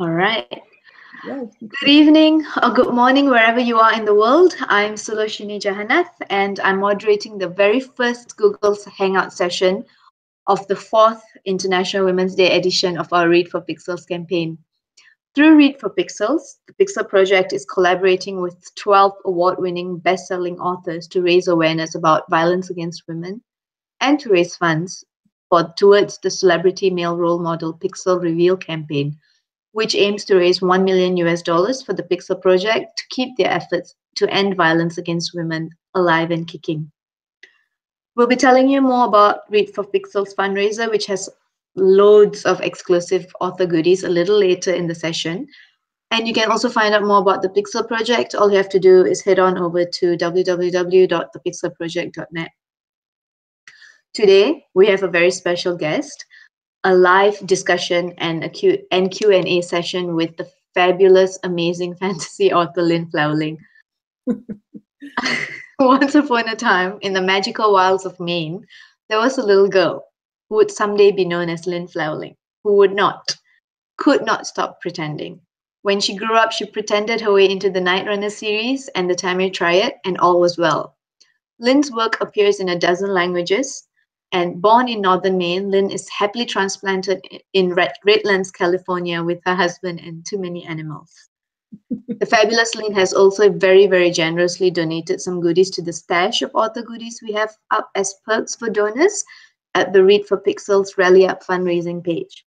All right. Yes. Good evening or good morning, wherever you are in the world. I'm Suloshini Jahanath, and I'm moderating the very first Google's Hangout session of the fourth International Women's Day edition of our Read for Pixels campaign. Through Read for Pixels, the Pixel Project is collaborating with 12 award-winning best-selling authors to raise awareness about violence against women and to raise funds towards the celebrity male role model Pixel Reveal campaign, which aims to raise $1 million for the Pixel Project to keep their efforts to end violence against women alive and kicking. We'll be telling you more about Read for Pixels fundraiser, which has loads of exclusive author goodies a little later in the session. And you can also find out more about the Pixel Project. All you have to do is head on over to www.thepixelproject.net. Today, we have a very special guest, a live discussion and Q&A session with the fabulous, amazing fantasy author Lynn Flewelling. Once upon a time, in the magical wilds of Maine, there was a little girl who would someday be known as Lynn Flewelling, who could not stop pretending. When she grew up, she pretended her way into the NIGHTRUNNER series and the Time You Try It, and all was well. Lynn's work appears in a dozen languages, and born in northern Maine, Lynn is happily transplanted in Redlands, California, with her husband and too many animals. The fabulous Lynn has also very, very generously donated some goodies to the stash of author goodies we have up as perks for donors at the Read for Pixels Rally Up fundraising page.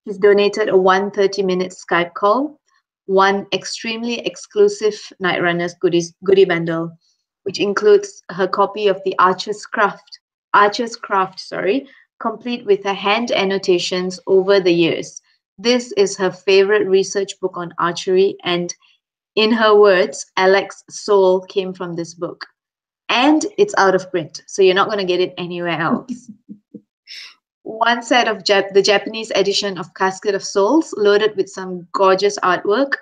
She's donated a 130-minute Skype call, one extremely exclusive NIGHTRUNNER's goodie bundle, which includes her copy of the Archer's Craft, complete with her hand annotations over the years. This is her favorite research book on archery, and in her words, Alex's soul came from this book. And it's out of print, so you're not going to get it anywhere else. One set of the Japanese edition of Casket of Souls, loaded with some gorgeous artwork.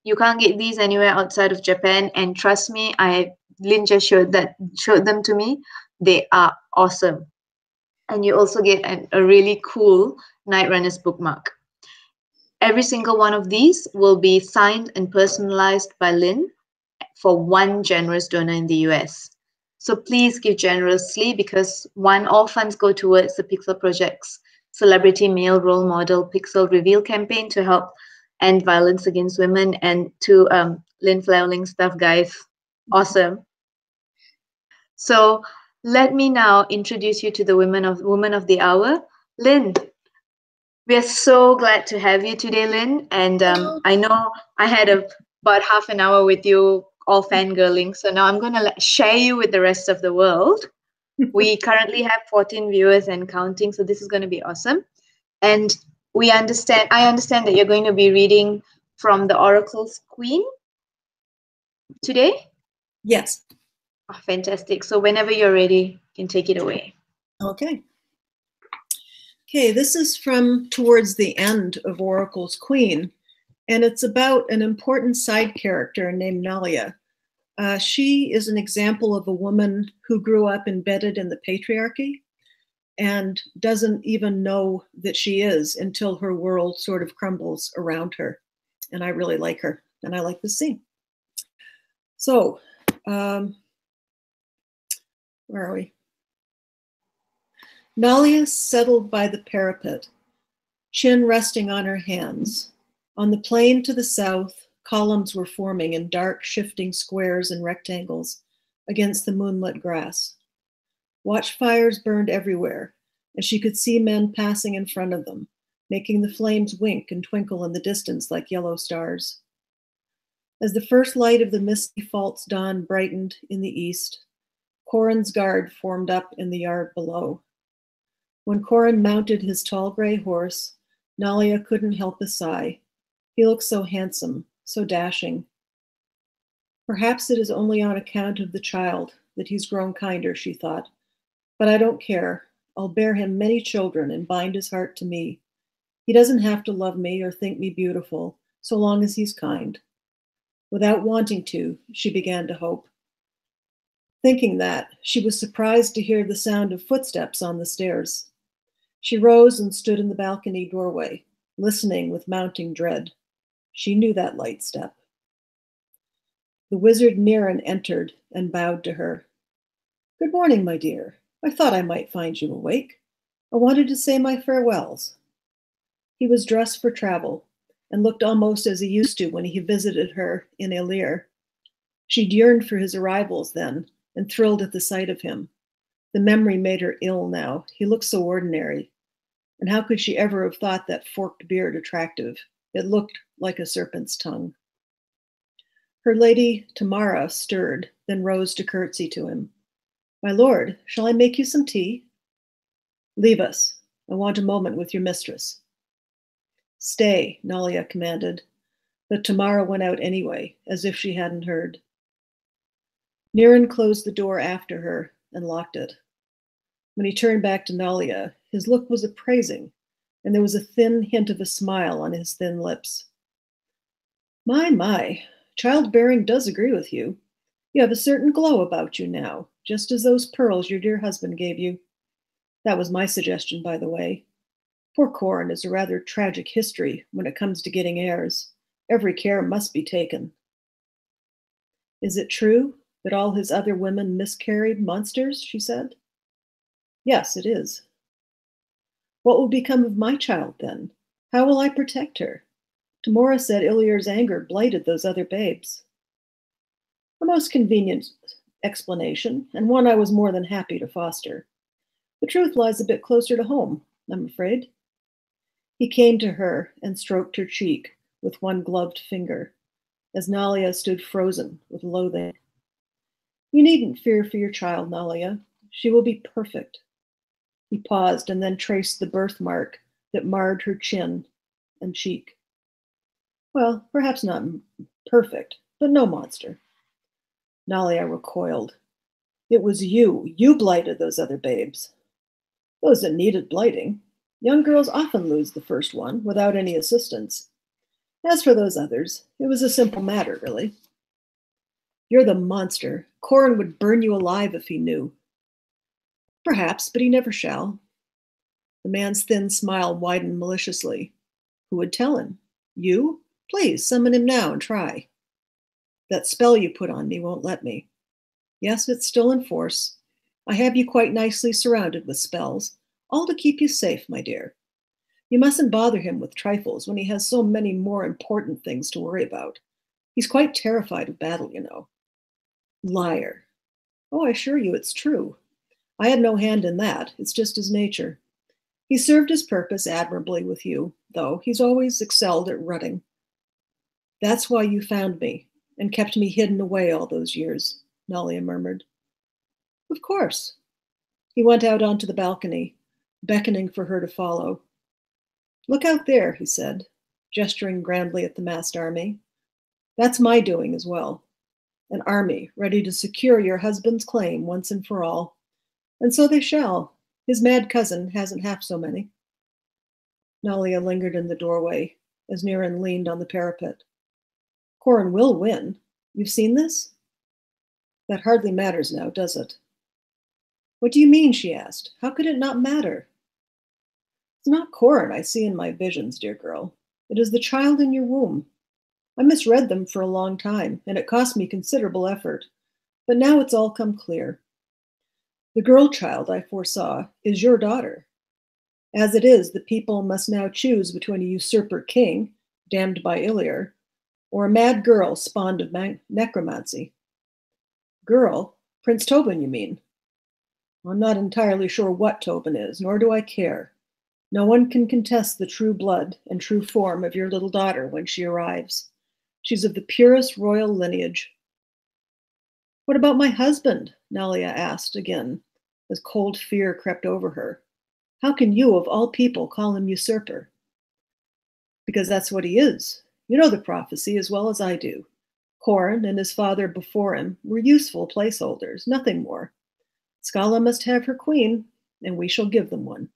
You can't get these anywhere outside of Japan, and trust me, Lynn just showed them to me. They are awesome. And you also get a really cool NIGHTRUNNER's bookmark. Every single one of these will be signed and personalized by Lynn for one generous donor in the US. So please give generously, because all funds go towards the Pixel Project's celebrity male role model Pixel Reveal campaign to help end violence against women. And to Lynn Flewelling stuff, guys, awesome. So let me now introduce you to the woman of the hour, Lynn. We are so glad to have you today, Lynn. And I know I had about half an hour with you, all fangirling. So now I'm going to share you with the rest of the world. We currently have 14 viewers and counting, so this is going to be awesome. And I understand that you're going to be reading from the Oracle's Queen today? Yes. Oh, fantastic. So whenever you're ready, you can take it away. Okay. Okay, this is from towards the end of Oracle's Queen, and it's about an important side character named Nalia. She is an example of a woman who grew up embedded in the patriarchy and doesn't even know that she is until her world sort of crumbles around her. And I really like her, and I like this scene. So, where are we? Nalia settled by the parapet, chin resting on her hands. On the plain to the south, columns were forming in dark, shifting squares and rectangles against the moonlit grass. Watchfires burned everywhere, and she could see men passing in front of them, making the flames wink and twinkle in the distance like yellow stars. As the first light of the misty false dawn brightened in the east, Corin's guard formed up in the yard below. When Corin mounted his tall gray horse, Nalia couldn't help a sigh. He looked so handsome, so dashing. Perhaps it is only on account of the child that he's grown kinder, she thought. But I don't care. I'll bear him many children and bind his heart to me. He doesn't have to love me or think me beautiful, so long as he's kind. Without wanting to, she began to hope. Thinking that, she was surprised to hear the sound of footsteps on the stairs. She rose and stood in the balcony doorway, listening with mounting dread. She knew that light step. The wizard Niran entered and bowed to her. "Good morning, my dear. I thought I might find you awake. I wanted to say my farewells." He was dressed for travel and looked almost as he used to when he visited her in Elir. She'd yearned for his arrivals then and thrilled at the sight of him. The memory made her ill now. He looked so ordinary. And how could she ever have thought that forked beard attractive? It looked like a serpent's tongue. Her lady Tamara stirred, then rose to curtsy to him. "My lord, shall I make you some tea?" "Leave us. I want a moment with your mistress." "Stay," Nalia commanded, but Tamara went out anyway, as if she hadn't heard. Niran closed the door after her and locked it. When he turned back to Nalia, his look was appraising, and there was a thin hint of a smile on his thin lips. My, childbearing does agree with you. You have a certain glow about you now, just as those pearls your dear husband gave you. That was my suggestion, by the way. Poor Corin is a rather tragic history when it comes to getting heirs. Every care must be taken." "Is it true that all his other women miscarried monsters?" she said. "Yes, it is." "What will become of my child then? How will I protect her? Tamora said Ilir's anger blighted those other babes." "A most convenient explanation, and one I was more than happy to foster. The truth lies a bit closer to home, I'm afraid." He came to her and stroked her cheek with one gloved finger, as Nalia stood frozen with loathing. "You needn't fear for your child, Nalia. She will be perfect." He paused and then traced the birthmark that marred her chin and cheek. "Well, perhaps not perfect, but no monster." Nalia recoiled. "It was you. You blighted those other babes." "Those that needed blighting. Young girls often lose the first one without any assistance. As for those others, it was a simple matter, really." "You're the monster. Corin would burn you alive if he knew." "Perhaps, but he never shall." The man's thin smile widened maliciously. "Who would tell him? You? Please, summon him now and try." "That spell you put on me won't let me." "Yes, it's still in force. I have you quite nicely surrounded with spells, all to keep you safe, my dear. You mustn't bother him with trifles when he has so many more important things to worry about. He's quite terrified of battle, you know." "Liar." "Oh, I assure you it's true. I had no hand in that. It's just his nature. He served his purpose admirably with you, though he's always excelled at rutting." "That's why you found me and kept me hidden away all those years," Nalia murmured. "Of course." He went out onto the balcony, beckoning for her to follow. "Look out there," he said, gesturing grandly at the massed army. "That's my doing as well. An army ready to secure your husband's claim once and for all. And so they shall. His mad cousin hasn't half so many." Nalia lingered in the doorway as Niran leaned on the parapet. "Corin will win. You've seen this?" "That hardly matters now, does it?" "What do you mean?" she asked. "How could it not matter?" "It's not Corin I see in my visions, dear girl. It is the child in your womb. I misread them for a long time, and it cost me considerable effort. But now it's all come clear. The girl child I foresaw is your daughter. As it is, the people must now choose between a usurper king, damned by Ilir, or a mad girl spawned of necromancy." "Girl? Prince Tobin, you mean?" "I'm not entirely sure what Tobin is, nor do I care. No one can contest the true blood and true form of your little daughter when she arrives. She's of the purest royal lineage." "What about my husband?" Nalia asked again, as cold fear crept over her. "How can you, of all people, call him usurper?" "Because that's what he is. You know the prophecy as well as I do. Corin and his father before him were useful placeholders, nothing more. Scala must have her queen, and we shall give them one."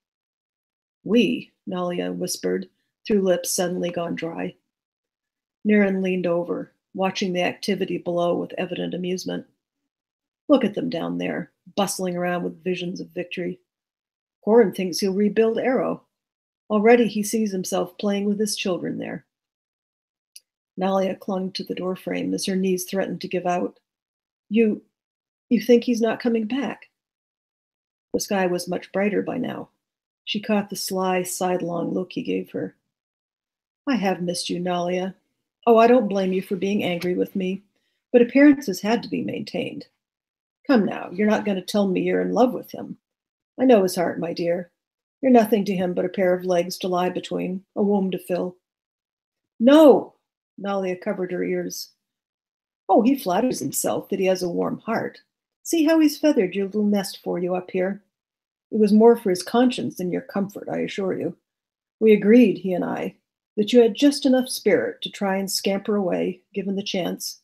"We," Nalia whispered, through lips suddenly gone dry. Niran leaned over, watching the activity below with evident amusement. "Look at them down there, bustling around with visions of victory. Corin thinks he'll rebuild Arrow. Already he sees himself playing with his children there." Nalia clung to the doorframe as her knees threatened to give out. You think he's not coming back? The sky was much brighter by now. She caught the sly, sidelong look he gave her. I have missed you, Nalia. Oh, I don't blame you for being angry with me, but appearances had to be maintained. Come now, you're not going to tell me you're in love with him. I know his heart, my dear. You're nothing to him but a pair of legs to lie between, a womb to fill. No! Nalia covered her ears. Oh, he flatters himself that he has a warm heart. See how he's feathered your little nest for you up here. It was more for his conscience than your comfort, I assure you. We agreed, he and I, that you had just enough spirit to try and scamper away, given the chance.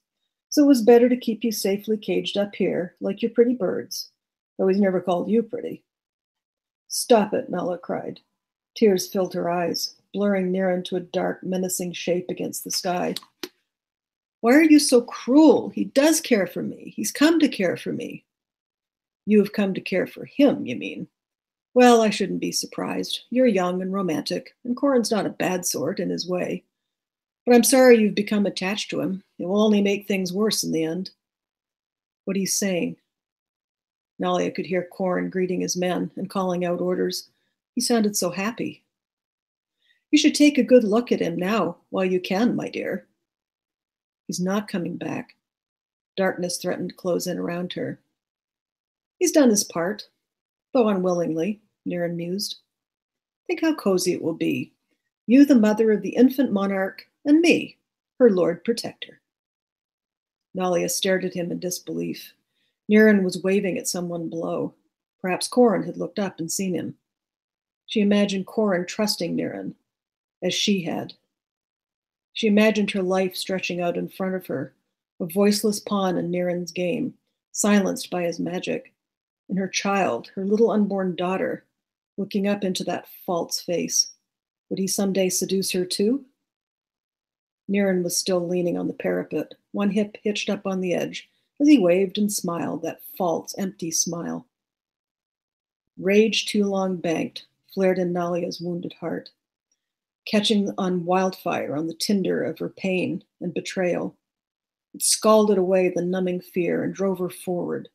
So it was better to keep you safely caged up here, like your pretty birds, though he's never called you pretty. Stop it, Nala cried. Tears filled her eyes, blurring near into a dark, menacing shape against the sky. Why are you so cruel? He does care for me. He's come to care for me. You have come to care for him, you mean? Well, I shouldn't be surprised. You're young and romantic, and Corin's not a bad sort in his way. But I'm sorry you've become attached to him. It will only make things worse in the end. What he's saying. Nalia could hear Corin greeting his men and calling out orders. He sounded so happy. You should take a good look at him now, while you can, my dear. He's not coming back. Darkness threatened to close in around her. He's done his part, though unwillingly, Niren mused. Think how cozy it will be. You, the mother of the infant monarch, and me, her lord protector. Nalia stared at him in disbelief. Niren was waving at someone below. Perhaps Corin had looked up and seen him. She imagined Corin trusting Niren, as she had. She imagined her life stretching out in front of her, a voiceless pawn in Niren's game, silenced by his magic, and her child, her little unborn daughter, looking up into that false face. Would he someday seduce her too? Niren was still leaning on the parapet, one hip hitched up on the edge, as he waved and smiled, that false, empty smile. Rage too long banked flared in Nalia's wounded heart, catching on wildfire on the tinder of her pain and betrayal. It scalded away the numbing fear and drove her forward.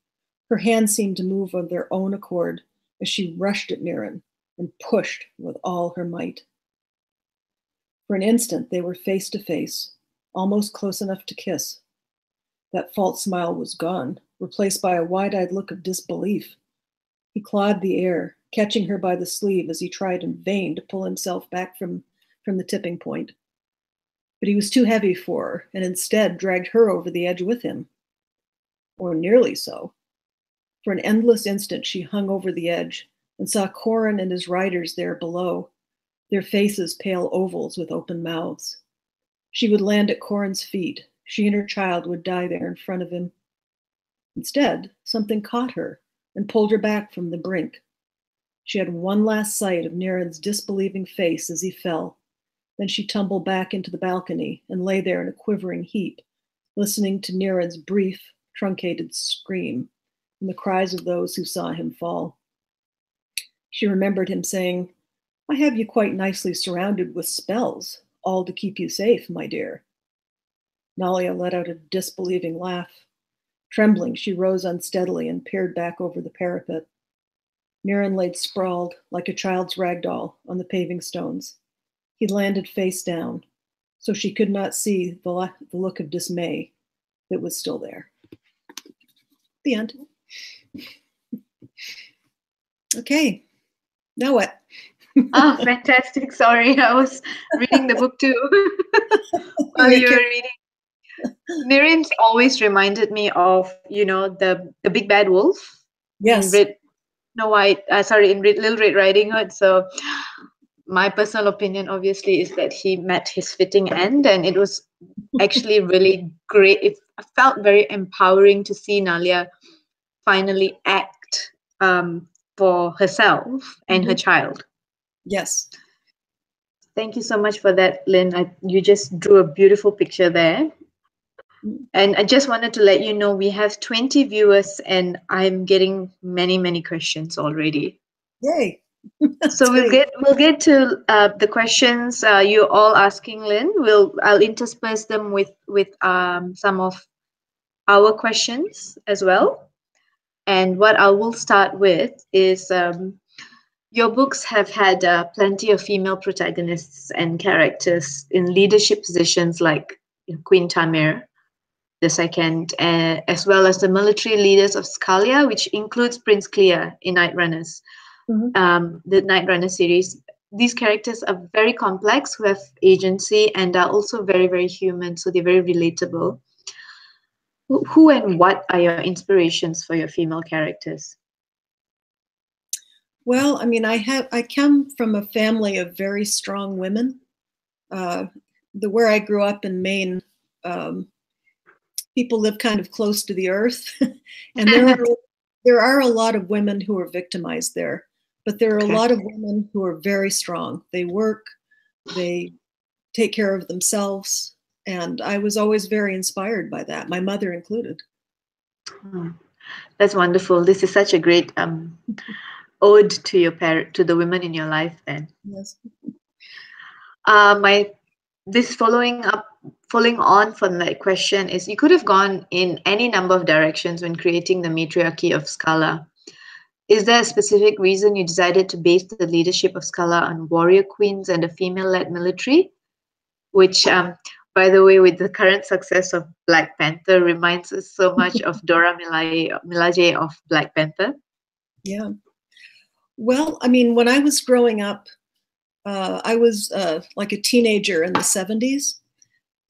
Her hands seemed to move of their own accord as she rushed at Niren and pushed with all her might. For an instant, they were face to face, almost close enough to kiss. That false smile was gone, replaced by a wide-eyed look of disbelief. He clawed the air, catching her by the sleeve as he tried in vain to pull himself back from the tipping point. But he was too heavy for her, and instead dragged her over the edge with him. Or nearly so. For an endless instant she hung over the edge and saw Corin and his riders there below, their faces pale ovals with open mouths. She would land at Corin's feet. She and her child would die there in front of him. Instead, something caught her and pulled her back from the brink. She had one last sight of Niren's disbelieving face as he fell. Then she tumbled back into the balcony and lay there in a quivering heap, listening to Niren's brief, truncated scream and the cries of those who saw him fall. She remembered him saying, I have you quite nicely surrounded with spells, all to keep you safe, my dear. Nalia let out a disbelieving laugh. Trembling, she rose unsteadily and peered back over the parapet. Niren laid sprawled, like a child's rag doll, on the paving stones. He landed face down, so she could not see the look of dismay that was still there. The end. Okay, now what? Ah, fantastic. Sorry, I was reading the book too while you were reading. Niren's always reminded me of, the big bad wolf. Yes. In Little Red Riding Hood. So my personal opinion, obviously, is that he met his fitting end, and it was actually really great. It felt very empowering to see Nalia finally act for herself and her child. Yes. Thank you so much for that, Lynn. You just drew a beautiful picture there. And I just wanted to let you know we have 20 viewers and I'm getting many, many questions already. Yay. That's So we'll great. get to the questions you're all asking, Lynn. I'll intersperse them with some of our questions as well. And what I will start with is your books have had plenty of female protagonists and characters in leadership positions like Queen Tamir II, as well as the military leaders of Scalia, which includes Prince Clear in NIGHTRUNNERS, Mhm. the NIGHTRUNNER series. These characters are very complex, who have agency, and are also very, very human, so they're very relatable. Who and what are your inspirations for your female characters? Well, I mean, I come from a family of very strong women. Where I grew up in Maine, people live kind of close to the earth, and there are a lot of women who are victimized there, but there are a Okay. lot of women who are very strong. They work, they take care of themselves, and I was always very inspired by that, my mother included. That's wonderful. This is such a great ode to your to the women in your life. Then, Yes. my this following on from that question is, you could have gone in any number of directions when creating the matriarchy of Scala. Is there a specific reason you decided to base the leadership of Scala on warrior queens and a female-led military? Which, by the way, with the current success of Black Panther, reminds us so much of Dora Milaje of Black Panther. Yeah. Well, I mean, when I was growing up, I was like a teenager in the 70s.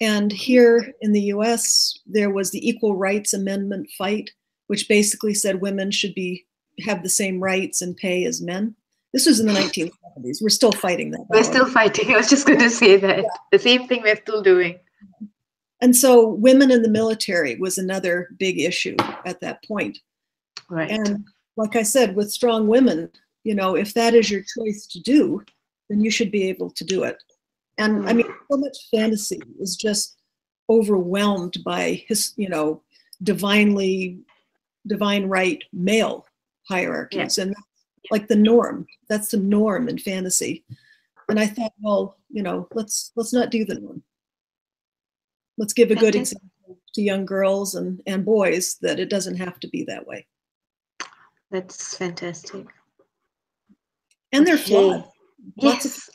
And here in the US, there was the Equal Rights Amendment fight, which basically said women should have the same rights and pay as men. This was in the 1970s. We're still fighting that We're battle. still fighting. I was just going to say that. Yeah. The same thing we're still doing. And so women in the military was another big issue at that point. Right. And like I said, with strong women, you know, if that is your choice to do, then you should be able to do it. And I mean, so much fantasy is just overwhelmed by his, you know, divine right male hierarchies. Yeah. And like the norm, that's the norm in fantasy. And I thought, well, you know, let's not do the norm. Let's give a good example to young girls and boys that it doesn't have to be that way. That's fantastic. And they're flawed. Yes.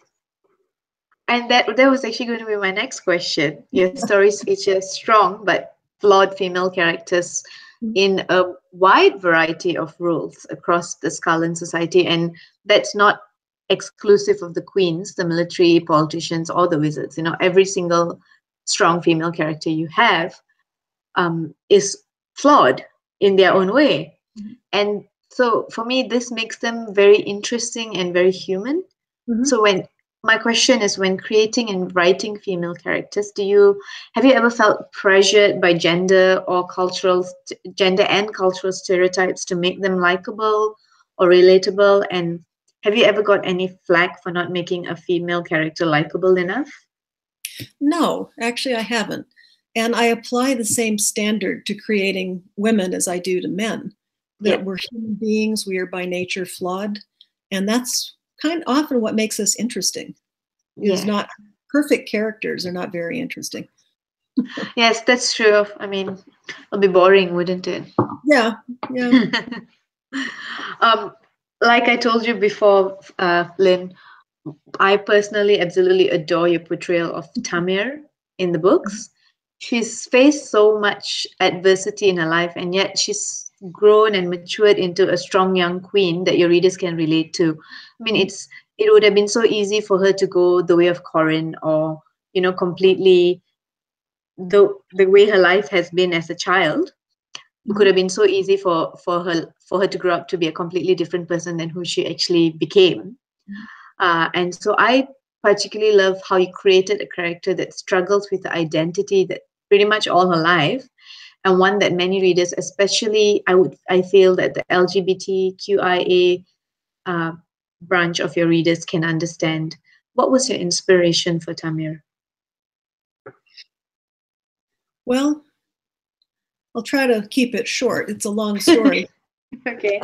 And that was actually going to be my next question. Your stories feature strong but flawed female characters in a wide variety of roles across the Scalan society, and that's not exclusive of the queens, the military, politicians, or the wizards. You know, every single strong female character you have is flawed in their own way. And so for me, this makes them very interesting and very human. So my question is, when creating and writing female characters, have you ever felt pressured by gender and cultural stereotypes to make them likable or relatable? And have you ever got any flack for not making a female character likable enough? No, actually I haven't. And I apply the same standard to creating women as I do to men, that we're human beings, we are by nature flawed. And that's kind of often what makes us interesting. Is not perfect characters are not very interesting. Yes, that's true. I mean, it'll be boring, wouldn't it? Yeah. Like I told you before, Lynn, I personally absolutely adore your portrayal of Tamir in the books. She's faced so much adversity in her life, and yet she's grown and matured into a strong young queen that your readers can relate to. I mean, it would have been so easy for her to go the way of Corin, or completely the way her life has been as a child. It could have been so easy for her to grow up to be a completely different person than who she actually became. And so I particularly love how you created a character that struggles with the identity that pretty much all her life, and one that many readers, especially I feel that the LGBTQIA branch of your readers, can understand. What was your inspiration for Tamir? Well, I'll try to keep it short. It's a long story. Okay.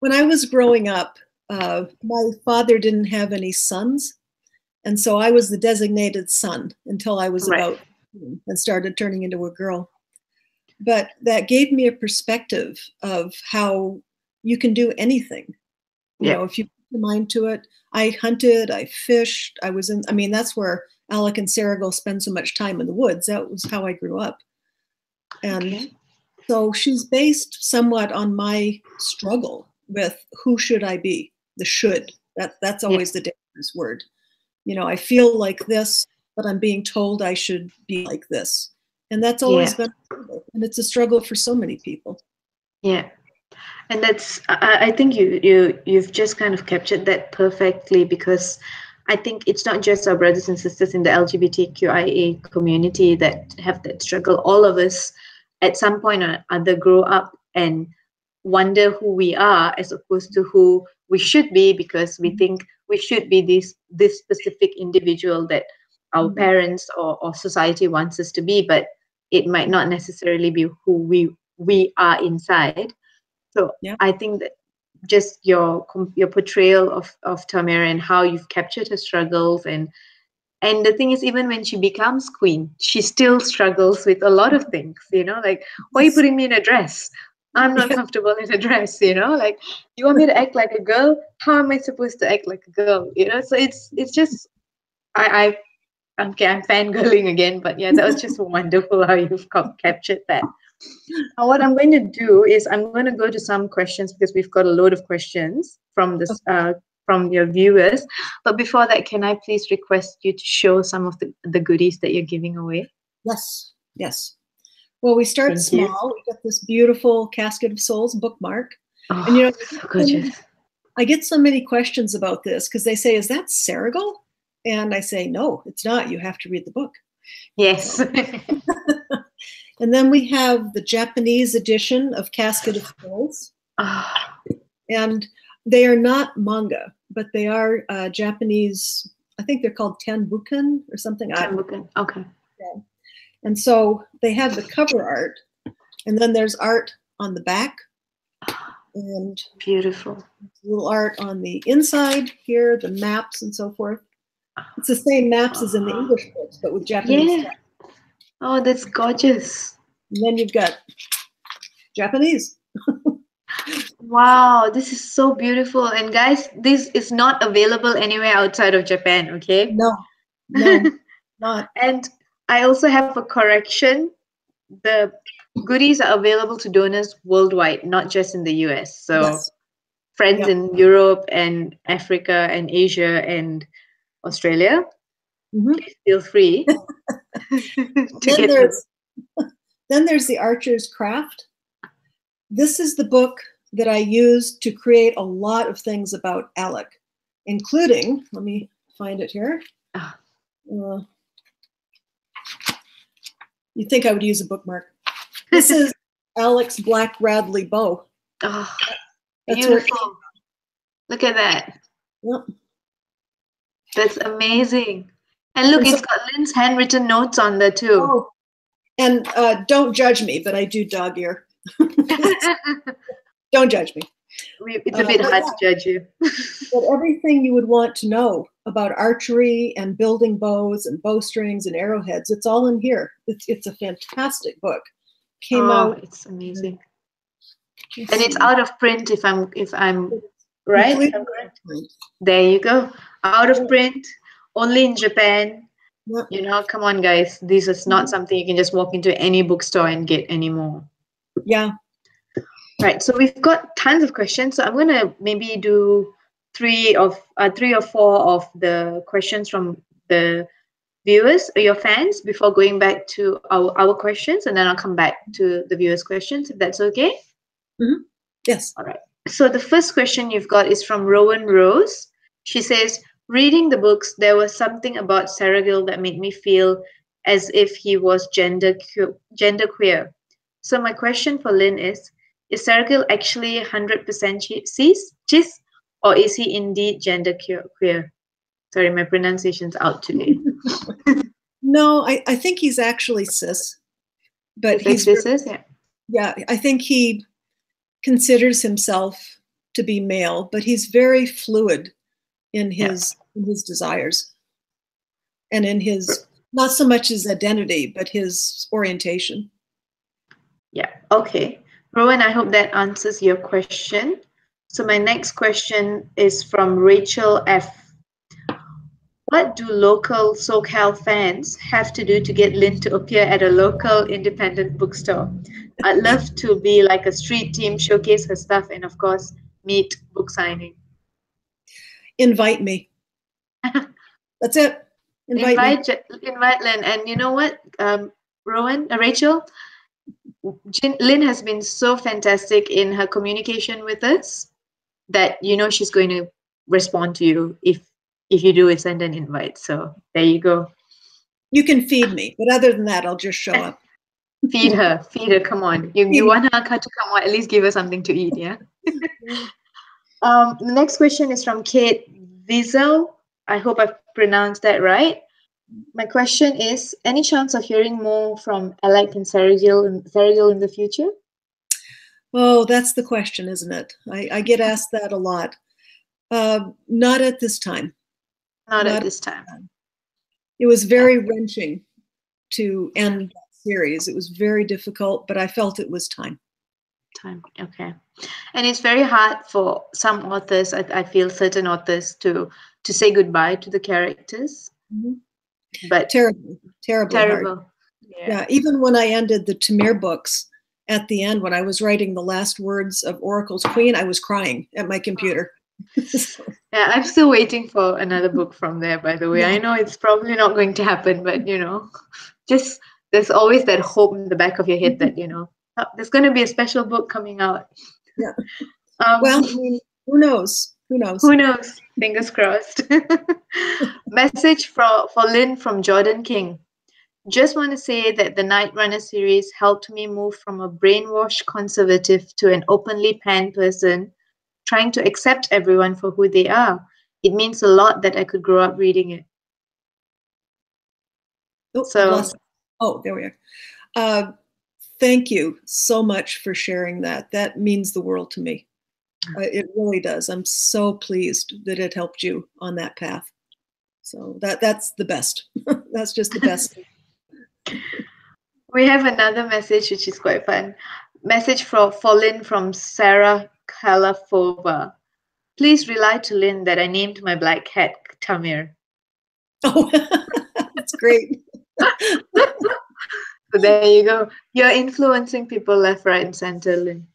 When I was growing up, my father didn't have any sons. And so I was the designated son until I was Right. about and started turning into a girl. But that gave me a perspective of how you can do anything. You Yeah. know, if you put your mind to it. I hunted, I fished, I mean, that's where Alec and Sarah go spend so much time in the woods. That was how I grew up. And Okay. so she's based somewhat on my struggle with who should I be? The should. That's always the dangerous word. You know, I feel like this, but I'm being told I should be like this. And that's always been a struggle. And it's a struggle for so many people. Yeah. And that's, I think you've just kind of captured that perfectly, because I think it's not just our brothers and sisters in the LGBTQIA community that have that struggle. All of us at some point or other grow up and wonder who we are as opposed to who we should be, because we think we should be this specific individual that our parents or society wants us to be, but it might not necessarily be who we are inside. So Yeah. I think that just your portrayal of Tamara and how you've captured her struggles, and the thing is, even when she becomes queen, she still struggles with a lot of things, you know, like, why are you putting me in a dress? I'm not comfortable in a dress, you know, like, you want me to act like a girl? How am I supposed to act like a girl? You know, so it's just okay, I'm fangirling again, but yeah, that was just wonderful how you've captured that. Now, what I'm going to do is I'm going to go to some questions, because we've got a load of questions from this from your viewers. But before that, can I please request you to show some of the goodies that you're giving away? Yes, yes. Well, we start Thank you. small. We get this beautiful Casket of Souls bookmark. Oh, And you know, so gorgeous. I get so many questions about this because they say, is that Serigal? And I say, no, it's not. You have to read the book. Yes. So, and then we have the Japanese edition of Casket of Souls. Oh. And they are not manga, but they are Japanese, I think they're called Tenbuken or something. Tenbuken. Okay. Yeah. And so they have the cover art, and then there's art on the back, and beautiful little art on the inside here, the maps and so forth. It's the same maps as in the English books, but with Japanese text. Oh, that's gorgeous. And then you've got Japanese. Wow, this is so beautiful. And guys, this is not available anywhere outside of Japan, okay? No, not. And I also have a correction. The goodies are available to donors worldwide, not just in the US. So friends in Europe and Africa and Asia and Australia, please feel free to Then there's the Archer's Craft. This is the book that I used to create a lot of things about Alec, including, let me find it here. You'd think I would use a bookmark. This is Alec's Black Radley bow. Oh, beautiful. Look at that. Yep. That's amazing. And look, it's got Lynn's handwritten notes on there too. Oh, and don't judge me, but I do dog ear. Don't judge me. It's a bit hard to judge you. But everything you would want to know about archery and building bows and bowstrings and arrowheads, it's all in here. It's a fantastic book. Came out. It's amazing. And it's out of print if I'm right. There you go. Out of print, only in Japan. Yep. You know, come on, guys. This is not something you can just walk into any bookstore and get anymore. Yeah. Right. So we've got tons of questions. So I'm going to maybe do three or four of the questions from the viewers or your fans before going back to our questions, and then I'll come back to the viewers' questions, if that's okay. Mm-hmm. Yes. All right. So the first question you've got is from Rowan Rose. She says, reading the books, there was something about Serigal that made me feel as if he was genderqueer. So my question for Lynn is Serigal actually 100% cis, or is he indeed genderqueer? Sorry, my pronunciation's out today. No, I think he's actually cis. But he's cis, yeah. Yeah, I think he considers himself to be male, but he's very fluid in his desires and in his, not so much his identity, but his orientation. Yeah, okay. Rowan, I hope that answers your question. So my next question is from Rachel F. What do local SoCal fans have to do to get Lynn to appear at a local independent bookstore? I'd love to be like a street team, showcase her stuff, and of course, meet book signing. Invite me. That's it. Invite Lynn. And you know what, Rachel, Lynn has been so fantastic in her communication with us that she's going to respond to you if you do send an invite. So there you go. You can feed me, but other than that, I'll just show up. Feed her. Come on. You want her to come on, at least give her something to eat, yeah? The next question is from Kate Wiesel. I hope I've pronounced that right. My question is, any chance of hearing more from Alec and Sergil in the future? Oh, that's the question, isn't it? I get asked that a lot. Not at this time. Not at this time. It was very wrenching to end that series. It was very difficult, but I felt it was time. Okay. And it's very hard for some authors, I feel certain authors, to say goodbye to the characters. Mm-hmm. But terribly hard. Yeah, even when I ended the Tamir books, at the end, when I was writing the last words of Oracle's Queen, I was crying at my computer. Yeah, I'm still waiting for another book from there, by the way. Yeah. I know it's probably not going to happen, but just there's always that hope in the back of your head that there's going to be a special book coming out. Yeah. Well, I mean, who knows? Fingers crossed. Message for Lynn from Jordan King. Just want to say that the NIGHTRUNNER series helped me move from a brainwashed conservative to an openly pan person, trying to accept everyone for who they are. It means a lot that I could grow up reading it. Oh, there we are. Thank you so much for sharing that. That means the world to me. It really does. I'm so pleased that it helped you on that path. So that's the best. That's just the best. We have another message, which is quite fun. Message for Lynn from Sarah Kalafova. Please rely to Lynn that I named my black cat Tamir. Oh, that's great. So there you go. You're influencing people left, right, and center, Lynn.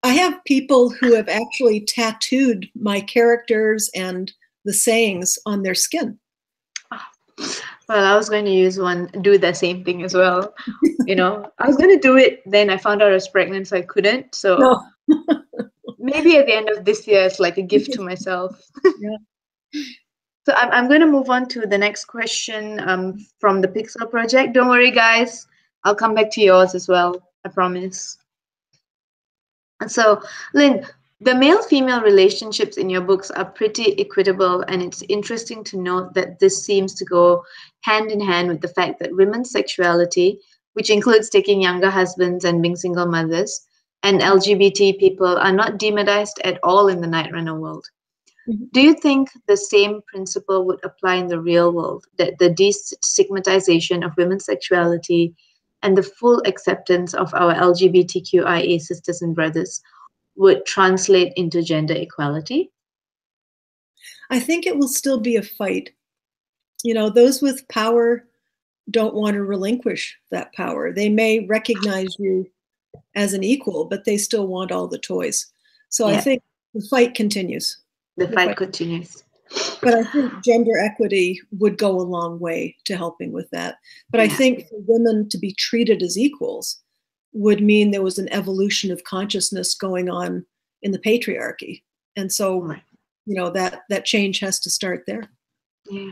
I have people who have actually tattooed my characters and the sayings on their skin. Well, I was going to do the same thing as well. I was going to do it, then I found out I was pregnant, so I couldn't. So no. Maybe at the end of this year, it's like a gift to myself. Yeah. So I'm going to move on to the next question from the Pixel Project. Don't worry, guys. I'll come back to yours as well. I promise. And so, Lynn, the male-female relationships in your books are pretty equitable, and it's interesting to note that this seems to go hand in hand with the fact that women's sexuality, which includes taking younger husbands and being single mothers, and LGBT people are not demonized at all in the NIGHTRUNNER world. Mm-hmm. Do you think the same principle would apply in the real world, that the destigmatization of women's sexuality and the full acceptance of our LGBTQIA sisters and brothers would translate into gender equality? I think it will still be a fight. Those with power don't want to relinquish that power. They may recognize you as an equal, but they still want all the toys. So yeah. I think the fight continues. The fight continues. But I think gender equity would go a long way to helping with that. But I think for women to be treated as equals would mean there was an evolution of consciousness going on in the patriarchy. And so, that change has to start there. Yeah.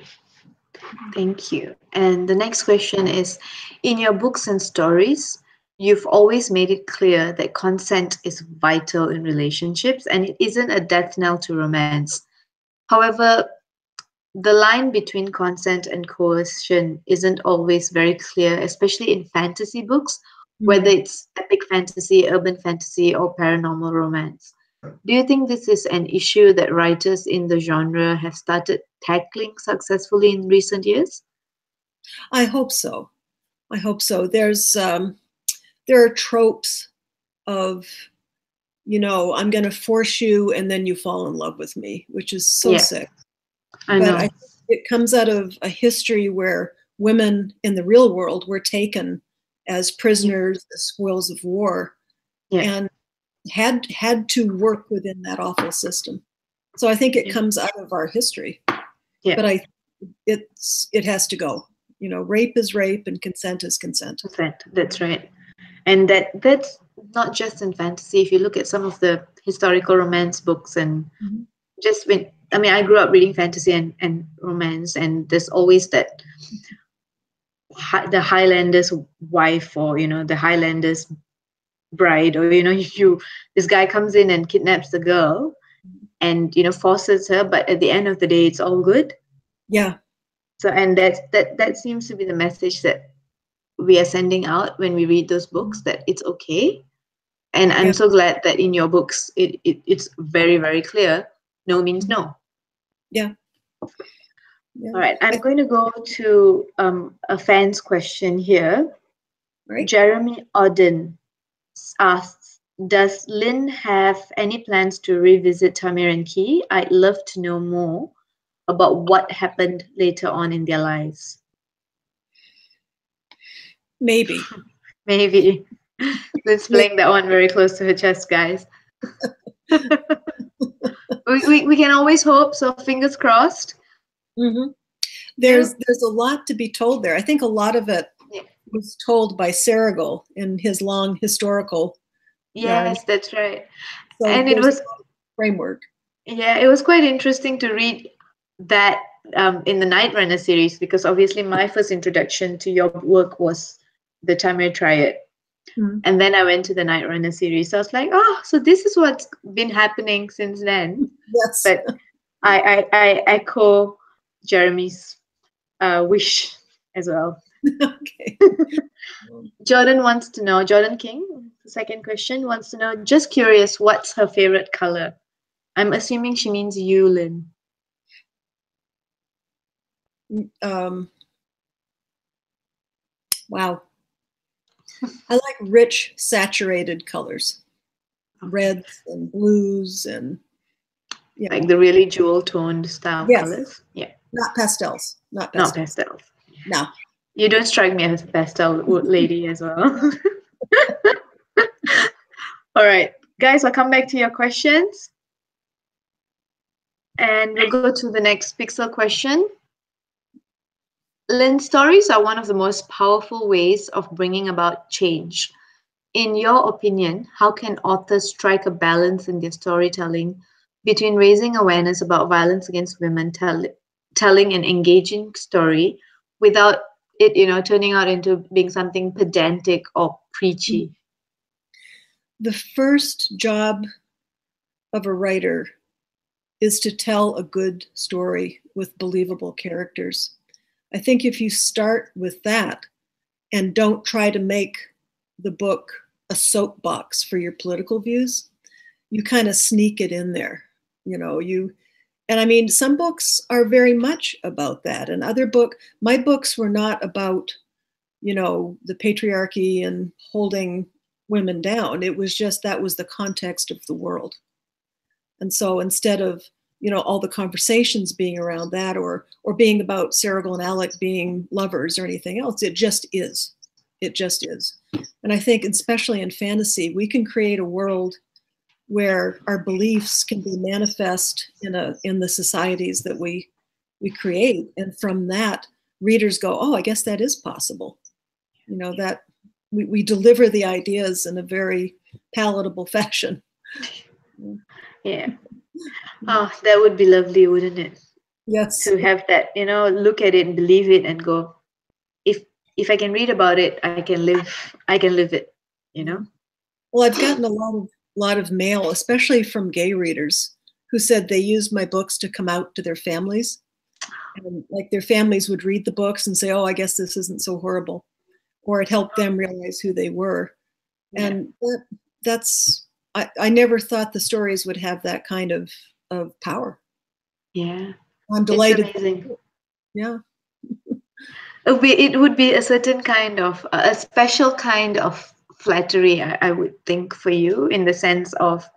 Thank you. And the next question is, in your books and stories, you've always made it clear that consent is vital in relationships and it isn't a death knell to romance. However, the line between consent and coercion isn't always very clear, especially in fantasy books, whether it's epic fantasy, urban fantasy, or paranormal romance. Do you think this is an issue that writers in the genre have started tackling successfully in recent years? I hope so. I hope so. There are tropes of, I'm going to force you and then you fall in love with me, which is so sick. I But know. I think it comes out of a history where women in the real world were taken as prisoners, as spoils of war, and had to work within that awful system. So I think it comes out of our history. But it has to go. Rape is rape and consent is consent. Consent, that's right. And that's not just in fantasy. If you look at some of the historical romance books and just I grew up reading fantasy and romance, and there's always that the Highlander's wife, or the Highlander's bride, or this guy comes in and kidnaps the girl and forces her, but at the end of the day it's all good. So, and that seems to be the message that we are sending out when we read those books, that it's okay. And I'm so glad that in your books it's very, very clear. No means no. All right, I'm going to go to a fan's question here. Jeremy Auden asks, does Lynn have any plans to revisit Tamir and Key? I'd love to know more about what happened later on in their lives. Maybe. Let's playing that one very close to her chest, guys. we can always hope, so fingers crossed. There's a lot to be told there. I think a lot of it was told by Searle in his long historical yarn. That's right. So and it was framework. Yeah, it was quite interesting to read that in the NIGHTRUNNER series, because obviously my first introduction to your work was the Tamir Triad. And then I went to the NIGHTRUNNER series. So I was like, oh, so this is what's been happening since then. But I echo Jeremy's wish as well. Jordan King, the second question, wants to know, just curious, what's her favorite color? I'm assuming she means you, Lynn. Wow. I like rich, saturated colors. Reds and blues and like the really jewel toned style colors. Not pastels. Not pastels. No. You don't strike me as a pastel lady as well. All right, guys, I'll come back to your questions. And we'll go to the next pixel question. Lynn, stories are one of the most powerful ways of bringing about change. In your opinion, how can authors strike a balance in their storytelling between raising awareness about violence against women, telling an engaging story without it, turning out into being something pedantic or preachy? The first job of a writer is to tell a good story with believable characters. I think if you start with that and don't try to make the book a soapbox for your political views, you kind of sneak it in there. And I mean, some books are very much about that. And my books were not about, the patriarchy and holding women down. It was just, that was the context of the world. And so instead of, all the conversations being around that or being about Searle and Alec being lovers or anything else, it just is. It just is. And I think, especially in fantasy, we can create a world where our beliefs can be manifest in the societies that we create. And from that, readers go, oh, I guess that is possible. That we deliver the ideas in a very palatable fashion. Yeah. Oh, that would be lovely, wouldn't it? Yes. To have that, look at it and believe it and go, if I can read about it, I can live it, Well, I've gotten a lot of mail, especially from gay readers, who said they used my books to come out to their families. And like their families would read the books and say, oh, I guess this isn't so horrible. Or it helped them realize who they were. And I never thought the stories would have that kind of power. Yeah, I'm it's delighted. amazing. Yeah. It would be a certain kind of, a special kind of flattery, I would think, for you, in the sense of,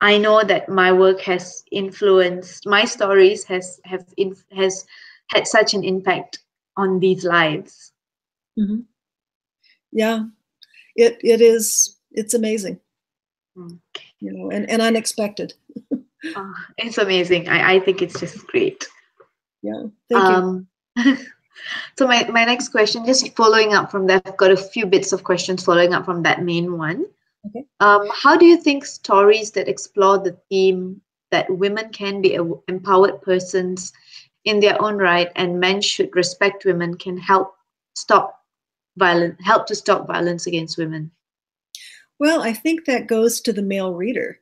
I know that my work has influenced, my stories has had such an impact on these lives. Mm-hmm. Yeah, it's amazing, Okay. you know, and unexpected. Oh, it's amazing. I think it's just great. Yeah, thank you. Um, so my next question, just following up from that, I've got a few bits of questions following up from that main one. Okay. How do you think stories that explore the theme that women can be empowered persons in their own right and men should respect women can help to stop violence against women? Well, I think that goes to the male reader,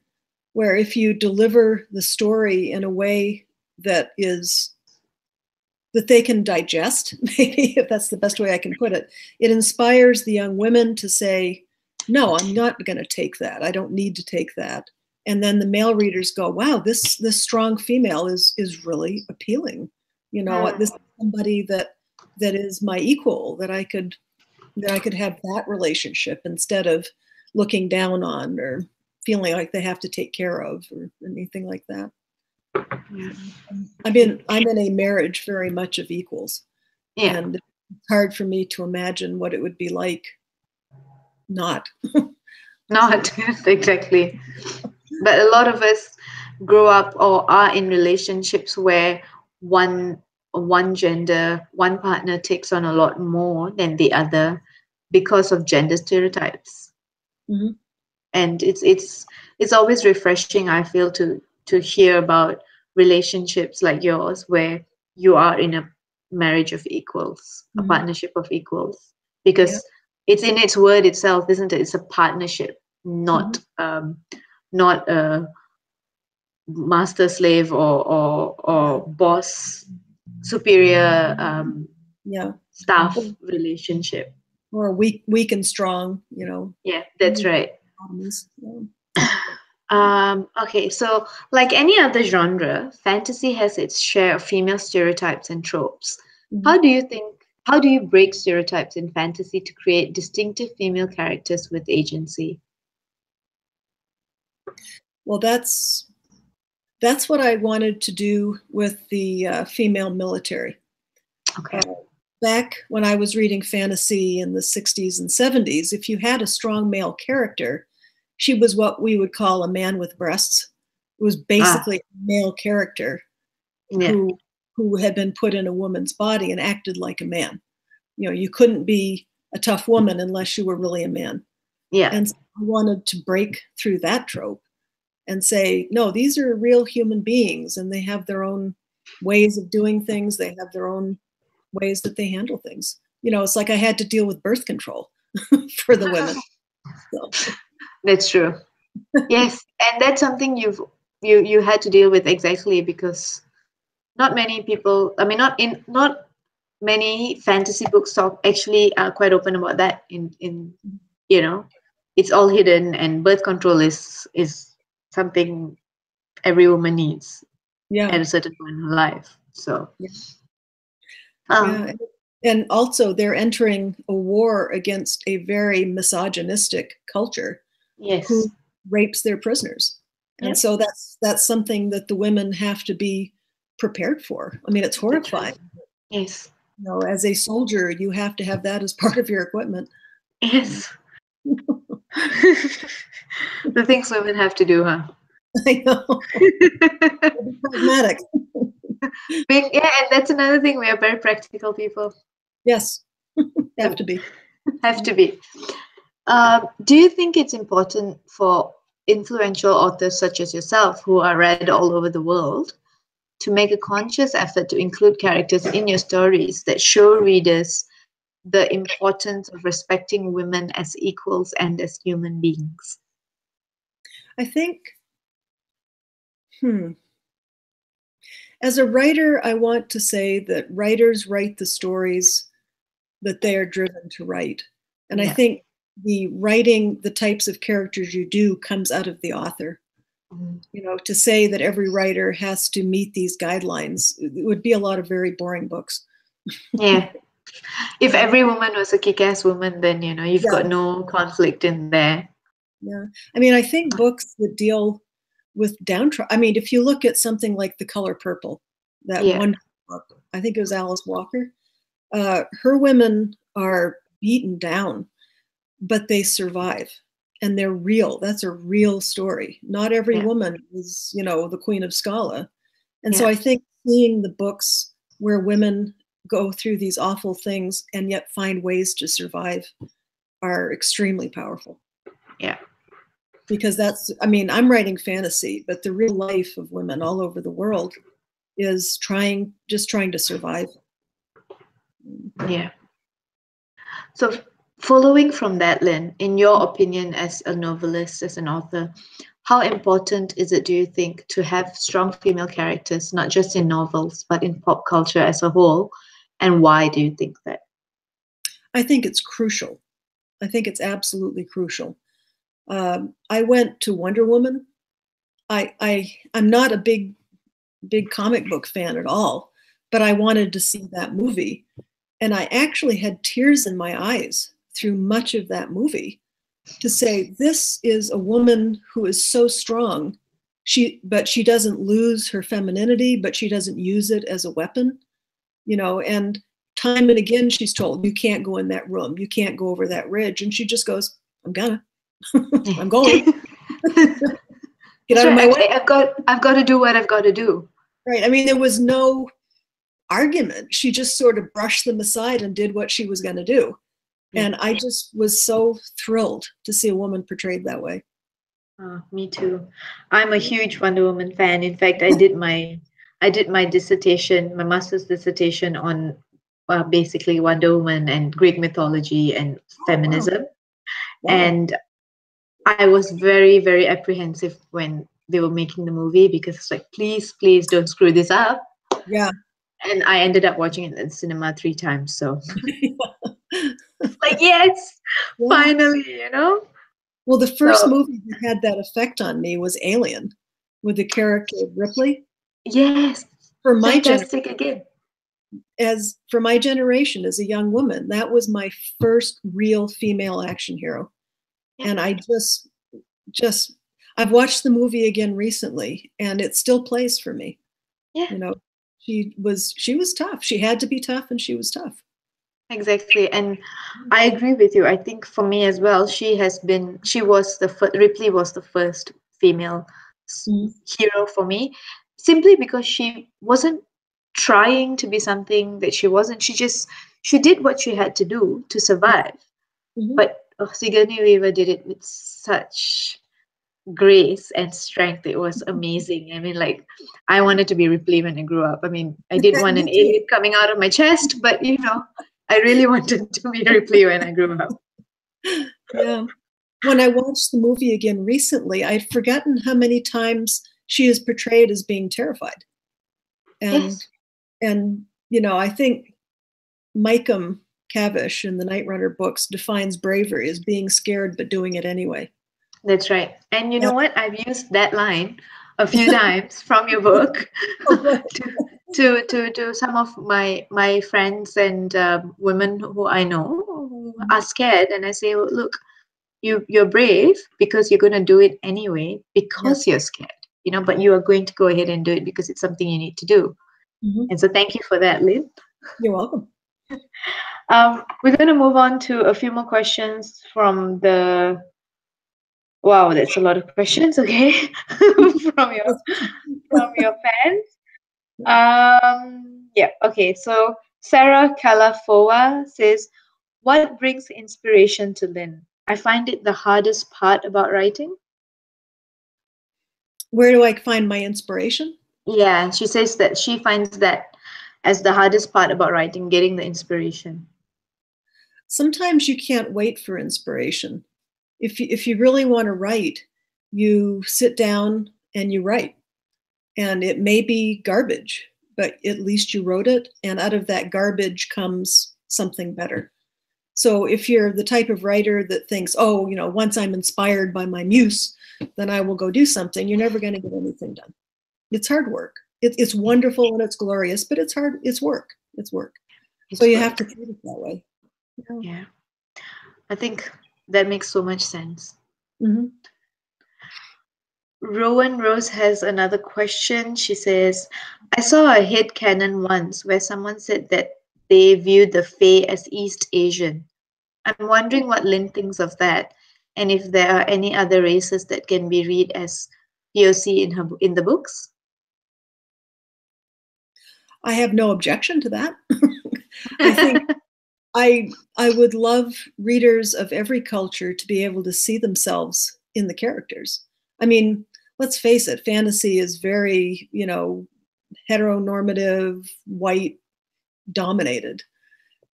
where if you deliver the story in a way that they can digest, maybe, if that's the best way I can put it, it inspires the young women to say, no, I'm not going to take that. I don't need to take that. And then the male readers go, wow, this strong female is really appealing. You know, this is somebody that is my equal, that I could have that relationship instead of looking down on or feeling like they have to take care of or anything like that. Yeah. I'm in a marriage very much of equals. Yeah. And it's hard for me to imagine what it would be like not. Not exactly. But a lot of us grow up or are in relationships where one gender, one partner takes on a lot more than the other because of gender stereotypes. Mm-hmm. And it's always refreshing, I feel, to hear about relationships like yours where you are in a marriage of equals, a Mm-hmm. partnership of equals, Yeah. because it's in its word itself, isn't it? It's a partnership, Mm-hmm. not a master slave or boss superior Yeah. staff relationship. Or weak and strong, you know. Yeah, that's right. Yeah. Okay, so like any other genre, fantasy has its share of female stereotypes and tropes. Mm-hmm. How do you break stereotypes in fantasy to create distinctive female characters with agency? Well, that's what I wanted to do with the female military. Okay. Back when I was reading fantasy in the 60s and 70s, if you had a strong male character, she was what we would call a man with breasts. It was basically a male character Yeah. who had been put in a woman's body and acted like a man. You know, you couldn't be a tough woman unless you were really a man. Yeah. And so I wanted to break through that trope and say, no, these are real human beings and they have their own ways of doing things. They have their own ways that they handle things. You know, it's like I had to deal with birth control for the women. So. That's true. Yes, and that's something you had to deal with, exactly, because not many people, I mean, not many fantasy books talk actually are quite open about that. In you know, it's all hidden, and birth control is something every woman needs Yeah. at a certain point in her life. So Yeah. um, Yeah. And also they're entering a war against a very misogynistic culture yes, who rapes their prisoners. And yep, so that's something that the women have to be prepared for. I mean, it's that's right. horrifying. Yes, You know, as a soldier, you have to have that as part of your equipment. yes. The things women have to do, huh? I know. Be pragmatic. Yeah, and that's another thing. We are very practical people. Yes, have to be. Have to be. Do you think it's important for influential authors such as yourself, who are read all over the world, to make a conscious effort to include characters in your stories that show readers the importance of respecting women as equals and as human beings? I think, as a writer, I want to say that writers write the stories that they are driven to write. And I Yeah. think the writing, the types of characters you do comes out of the author. You know, to say that every writer has to meet these guidelines, it would be a lot of very boring books. Yeah. If every woman was a kick-ass woman, then, you know, you've Yeah. got no conflict in there. Yeah. I mean, I think books that deal with downtrodden, I mean, if you look at something like The Color Purple, that Yeah. one book, I think it was Alice Walker, her women are beaten down, but they survive. And they're real. That's a real story. Not every woman is, you know, the Queen of Scala. And so I think seeing the books where women go through these awful things and yet find ways to survive are extremely powerful. Yeah. Because that's, I mean, I'm writing fantasy, but the real life of women all over the world is just trying to survive. Yeah. So following from that, Lynn, in your opinion as a novelist, as an author, how important is it, do you think, to have strong female characters, not just in novels, but in pop culture as a whole? And why do you think that? I think it's crucial. I think it's absolutely crucial. I went to Wonder Woman. I'm not a big comic book fan at all, but I wanted to see that movie. And I actually had tears in my eyes through much of that movie to say, this is a woman who is so strong. But she doesn't lose her femininity, but she doesn't use it as a weapon, you know, and time and again, she's told, you can't go in that room. You can't go over that ridge. And she just goes, I'm gonna, I'm going. Get out of my way. I've got to do what I've got to do. Right. I mean, there was no argument. She just sort of brushed them aside and did what she was going to do. And I just was so thrilled to see a woman portrayed that way. Me too. I'm a huge Wonder Woman fan. In fact, I did my dissertation, my master's dissertation on basically Wonder Woman and Greek mythology and feminism. Wow. And I was very, very apprehensive when they were making the movie because it's like, please, please don't screw this up. Yeah. And I ended up watching it in cinema 3 times. So like, yes, finally, you know. Well, the first movie that had that effect on me was Alien, with the character of Ripley. Yes, for my fantastic again. For my generation as a young woman, that was my first real female action hero. And I I've watched the movie again recently, and it still plays for me. Yeah. You know, she was tough. She had to be tough, and she was tough. Exactly. And I agree with you. I think for me as well, Ripley was the first female hero for me, simply because she wasn't trying to be something that she wasn't. She did what she had to do to survive. But Sigourney Weaver did it with such grace and strength. It was amazing. I mean, like, I wanted to be Ripley when I grew up. I mean, I didn't want an alien coming out of my chest, but you know, I really wanted to be Ripley when I grew up. Yeah. When I watched the movie again recently, I'd forgotten how many times she is portrayed as being terrified. And you know, I think Micah Cavish in the NIGHTRUNNER books defines bravery as being scared but doing it anyway. That's right. And you know what? I've used that line a few times from your book to some of my friends and women who I know who are scared. And I say, well, look, you're brave because you're going to do it anyway because you're scared, you know, but you are going to go ahead and do it because it's something you need to do. And so thank you for that, Lynn. You're welcome. We're going to move on to a few more questions from the... Wow, that's a lot of questions, okay, from your fans. Yeah, okay. So Sarah Calafoa says, what brings inspiration to Lynn? I find it the hardest part about writing. Where do I find my inspiration? Yeah, she says that she finds that as the hardest part about writing, getting the inspiration. Sometimes you can't wait for inspiration. If you really want to write, you sit down and you write. And it may be garbage, but at least you wrote it. And out of that garbage comes something better. So if you're the type of writer that thinks, oh, you know, once I'm inspired by my muse, then I will go do something, you're never going to get anything done. It's hard work. It's wonderful and it's glorious, but it's hard. It's work. It's work. So you have to treat it that way. Yeah. I think that makes so much sense. Mm-hmm. Rowan Rose has another question. She says, I saw a headcanon once where someone said that they viewed the Fae as East Asian. I'm wondering what Lynn thinks of that, and if there are any other races that can be read as POC in the books. I have no objection to that. I think I would love readers of every culture to be able to see themselves in the characters. I mean, let's face it, fantasy is very, you know, heteronormative, white dominated.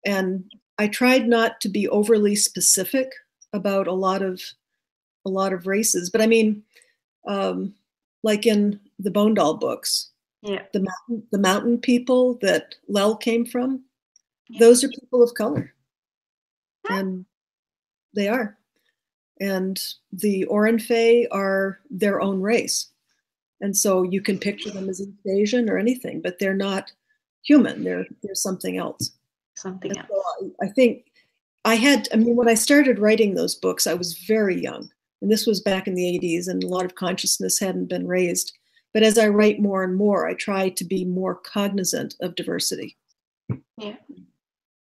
And I tried not to be overly specific about a lot of races, but I mean, like in the Bone Doll books, yeah, the mountain people that Lel came from, those are people of color, and they are. And the Oran Fae are their own race, and so you can picture them as East Asian or anything, but they're not human. They're something else. Something else. So I think I mean, when I started writing those books, I was very young, and this was back in the 80s, and a lot of consciousness hadn't been raised. But as I write more and more, I try to be more cognizant of diversity. Yeah.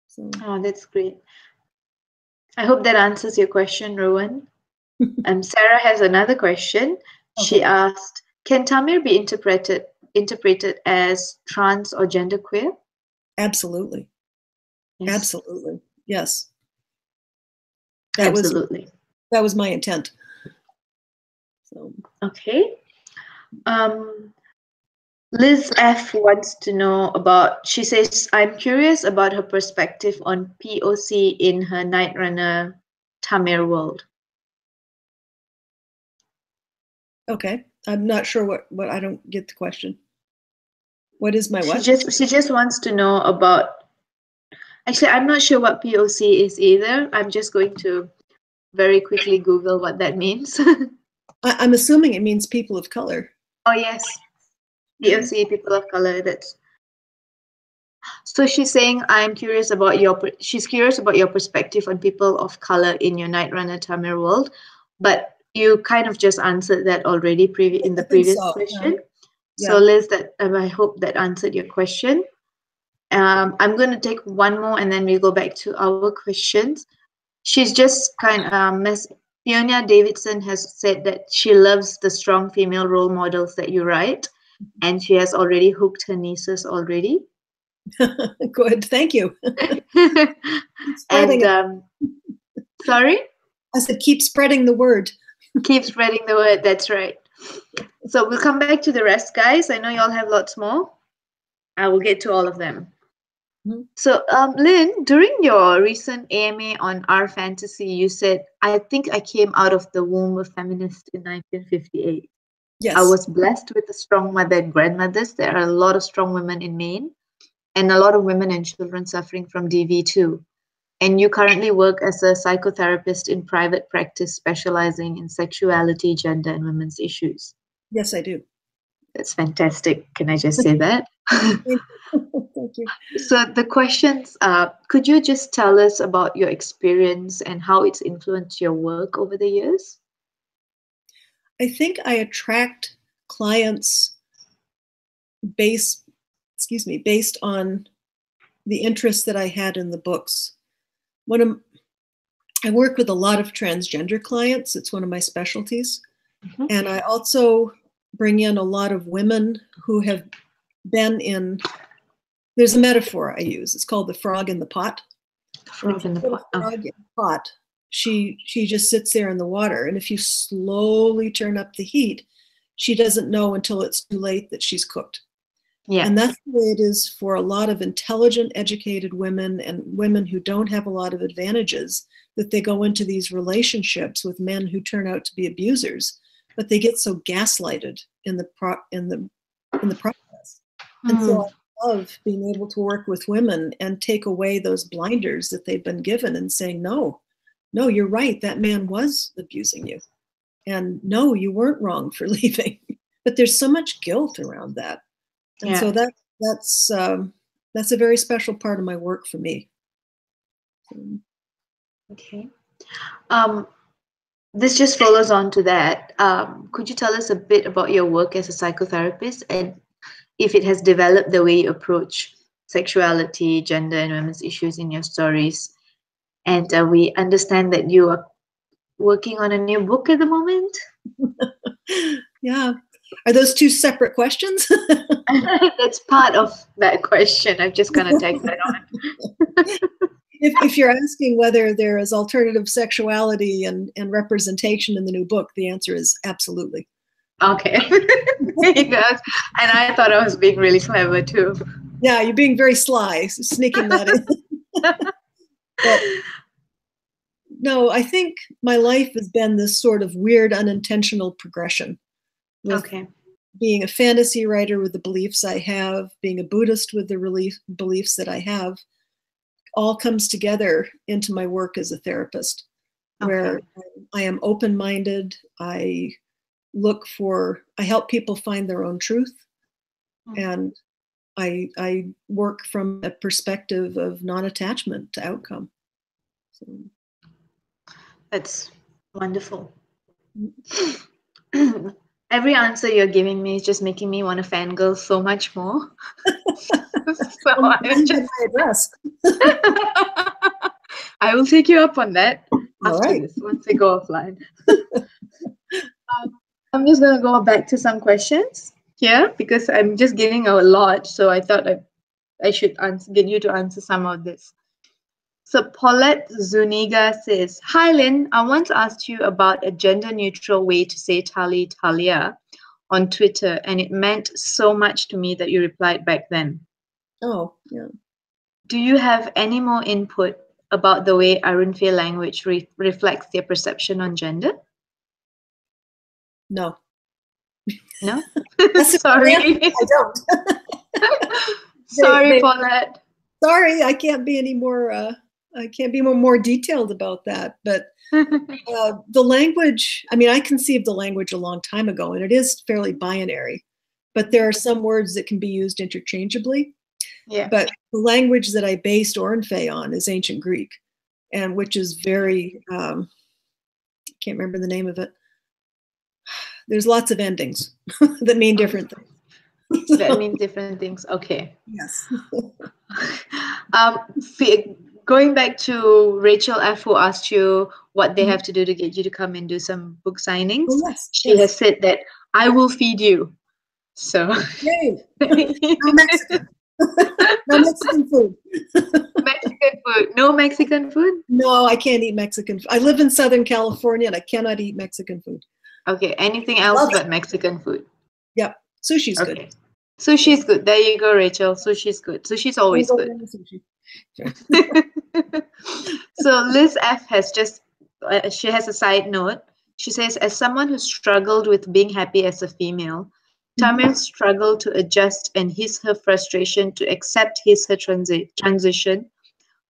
So. Oh, that's great. I hope that answers your question, Rowan. Sarah has another question. Okay. She asked, can Tamir be interpreted as trans or genderqueer? Absolutely. Yes. Absolutely. Yes. Absolutely. That was my intent. So. Okay. Liz F wants to know about, she says, I'm curious about her perspective on POC in her NIGHTRUNNER Tamir world. Okay. I'm not sure what I don't get the question. What is my what? She just wants to know about, actually, I'm not sure what POC is either. I'm just going to very quickly Google what that means. I'm assuming it means people of color. Oh, yes. POC, people of color. That's. So she's saying, she's curious about your perspective on people of color in your NIGHTRUNNER Tamir world, but you kind of just answered that already in the previous question. Yeah. So Liz, I hope that answered your question. I'm going to take one more and then we'll go back to our questions. She's just Miss Fiona Davidson has said that she loves the strong female role models that you write, and she has already hooked her nieces already. Good, thank you. And sorry? I said keep spreading the word. Keep spreading the word, that's right. So we'll come back to the rest, guys. I know you all have lots more. I will get to all of them. Mm-hmm. So, Lynn, during your recent AMA on Our Fantasy, you said, I think I came out of the womb of feminist in 1958. Yes. I was blessed with a strong mother and grandmothers. There are a lot of strong women in Maine and a lot of women and children suffering from DV too. And you currently work as a psychotherapist in private practice, specializing in sexuality, gender, and women's issues. Yes, I do. That's fantastic. Can I just say that? Thank you. So the questions are, could you just tell us about your experience and how it's influenced your work over the years? I think I attract clients based on the interest that I had in the books. I work with a lot of transgender clients. It's one of my specialties. Mm-hmm. And I also bring in a lot of women who have been in, there's a metaphor I use. It's called the frog in the pot. Frog in the pot. Frog in the pot. She just sits there in the water. And if you slowly turn up the heat, she doesn't know until it's too late that she's cooked. Yeah. And that's the way it is for a lot of intelligent, educated women and women who don't have a lot of advantages, that they go into these relationships with men who turn out to be abusers, but they get so gaslighted in the process. And so love being able to work with women and take away those blinders that they've been given and saying, no, you're right. That man was abusing you. And no, you weren't wrong for leaving. But there's so much guilt around that. And so that's a very special part of my work for me. Okay. This just follows on to that. Could you tell us a bit about your work as a psychotherapist and if it has developed the way you approach sexuality, gender, and women's issues in your stories? And we understand that you are working on a new book at the moment. Yeah. Are those two separate questions? That's part of that question. I've just kind of tagged that on. If you're asking whether there is alternative sexuality and representation in the new book, the answer is absolutely. Okay. There you go. And I thought I was being really clever too. Yeah, you're being very sly, sneaking that in. But no, I think my life has been this sort of weird, unintentional progression. Okay. Being a fantasy writer with the beliefs I have, being a Buddhist with the beliefs that I have, all comes together into my work as a therapist, where I am open-minded. I help people find their own truth, and I work from a perspective of non-attachment to outcome. So. That's wonderful. Every answer you're giving me is just making me want to fangirl so much more. So I just my address. I will take you up on that after Right. this, once we go offline. I'm just going to go back to some questions here because I'm just getting a lot. So I thought I should get you to answer some of this. So Paulette Zuniga says, "Hi Lynn, I want to ask you about a gender-neutral way to say Tali Talia on Twitter, and it meant so much to me that you replied back then. Oh, yeah. Do you have any more input about the way Arunfe language reflects their perception on gender?" No. No? Sorry. I don't. Sorry, Paulette. Sorry, I can't be any more. I can't be more detailed about that. But the language. I mean, I conceived the language a long time ago, and it is fairly binary. But there are some words that can be used interchangeably. Yeah. But the language that I based Ornfe on is ancient Greek, and which is very. I can't remember the name of it. There's lots of endings that mean different things. That means different things. Okay. Yes. Going back to Rachel F, who asked you what they have to do to get you to come and do some book signings. Oh, yes, she has said that I will feed you. So yay. No Mexican. No Mexican food. Mexican food. No Mexican food? No, I can't eat Mexican food. I live in Southern California and I cannot eat Mexican food. Okay, anything else but Mexican food? Yep. Sushi's good. Sushi's good. There you go, Rachel. Sushi's good. Sushi's always good. Sushi. So Liz F has just, she has a side note. She says, as someone who struggled with being happy as a female, Tamir's struggle to adjust and her frustration to accept her transition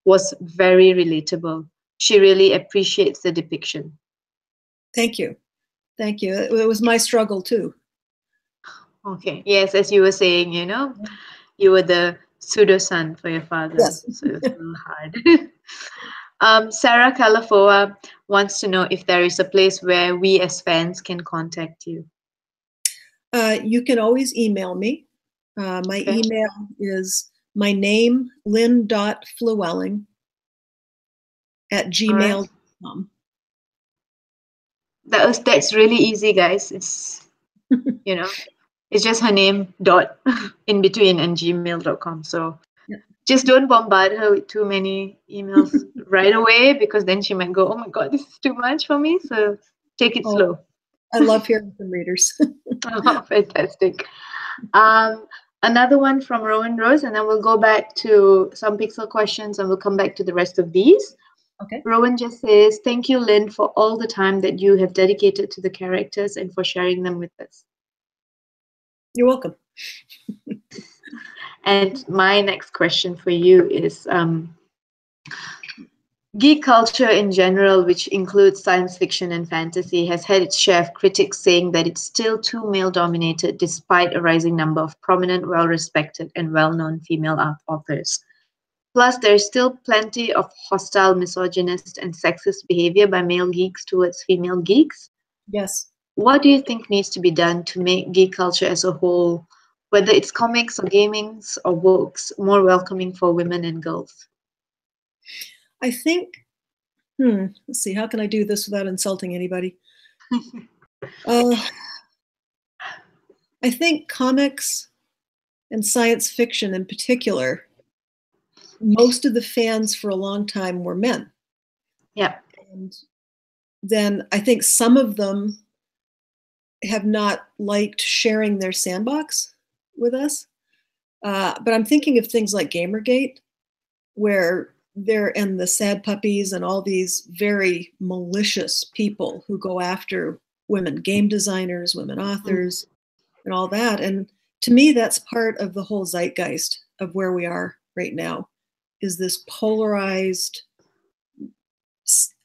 was very relatable. She really appreciates the depiction. Thank you. Thank you. It was my struggle too. Okay. Yes, as you were saying, you know, you were the pseudo son for your father. Yes. So it was a little hard. Sarah Calafoa wants to know if there is a place where we as fans can contact you. You can always email me. My email is my name, lynn.flewelling @gmail.com. That's really easy, guys. It's, you know, it's just her name dot in between and gmail.com. So just don't bombard her with too many emails right away, because then she might go, oh my God, this is too much for me. So take it slow. I love hearing from readers. Oh, fantastic. Another one from Rowan Rose, and then we'll go back to some Pixel questions and we'll come back to the rest of these. Okay. Rowan just says, thank you, Lynn, for all the time that you have dedicated to the characters and for sharing them with us. You're welcome. And my next question for you is, geek culture in general, which includes science fiction and fantasy, has had its share of critics saying that it's still too male-dominated despite a rising number of prominent, well-respected, and well-known female authors. Plus, there's still plenty of hostile, misogynist, and sexist behavior by male geeks towards female geeks. Yes. What do you think needs to be done to make geek culture as a whole, whether it's comics or gamings or books, more welcoming for women and girls? I think, let's see, how can I do this without insulting anybody? I think comics and science fiction in particular, most of the fans for a long time were men. Yeah. And then I think some of them have not liked sharing their sandbox with us. But I'm thinking of things like Gamergate, where and the sad puppies and all these very malicious people who go after women game designers, women authors, and all that. And to me, that's part of the whole zeitgeist of where we are right now, is this polarized,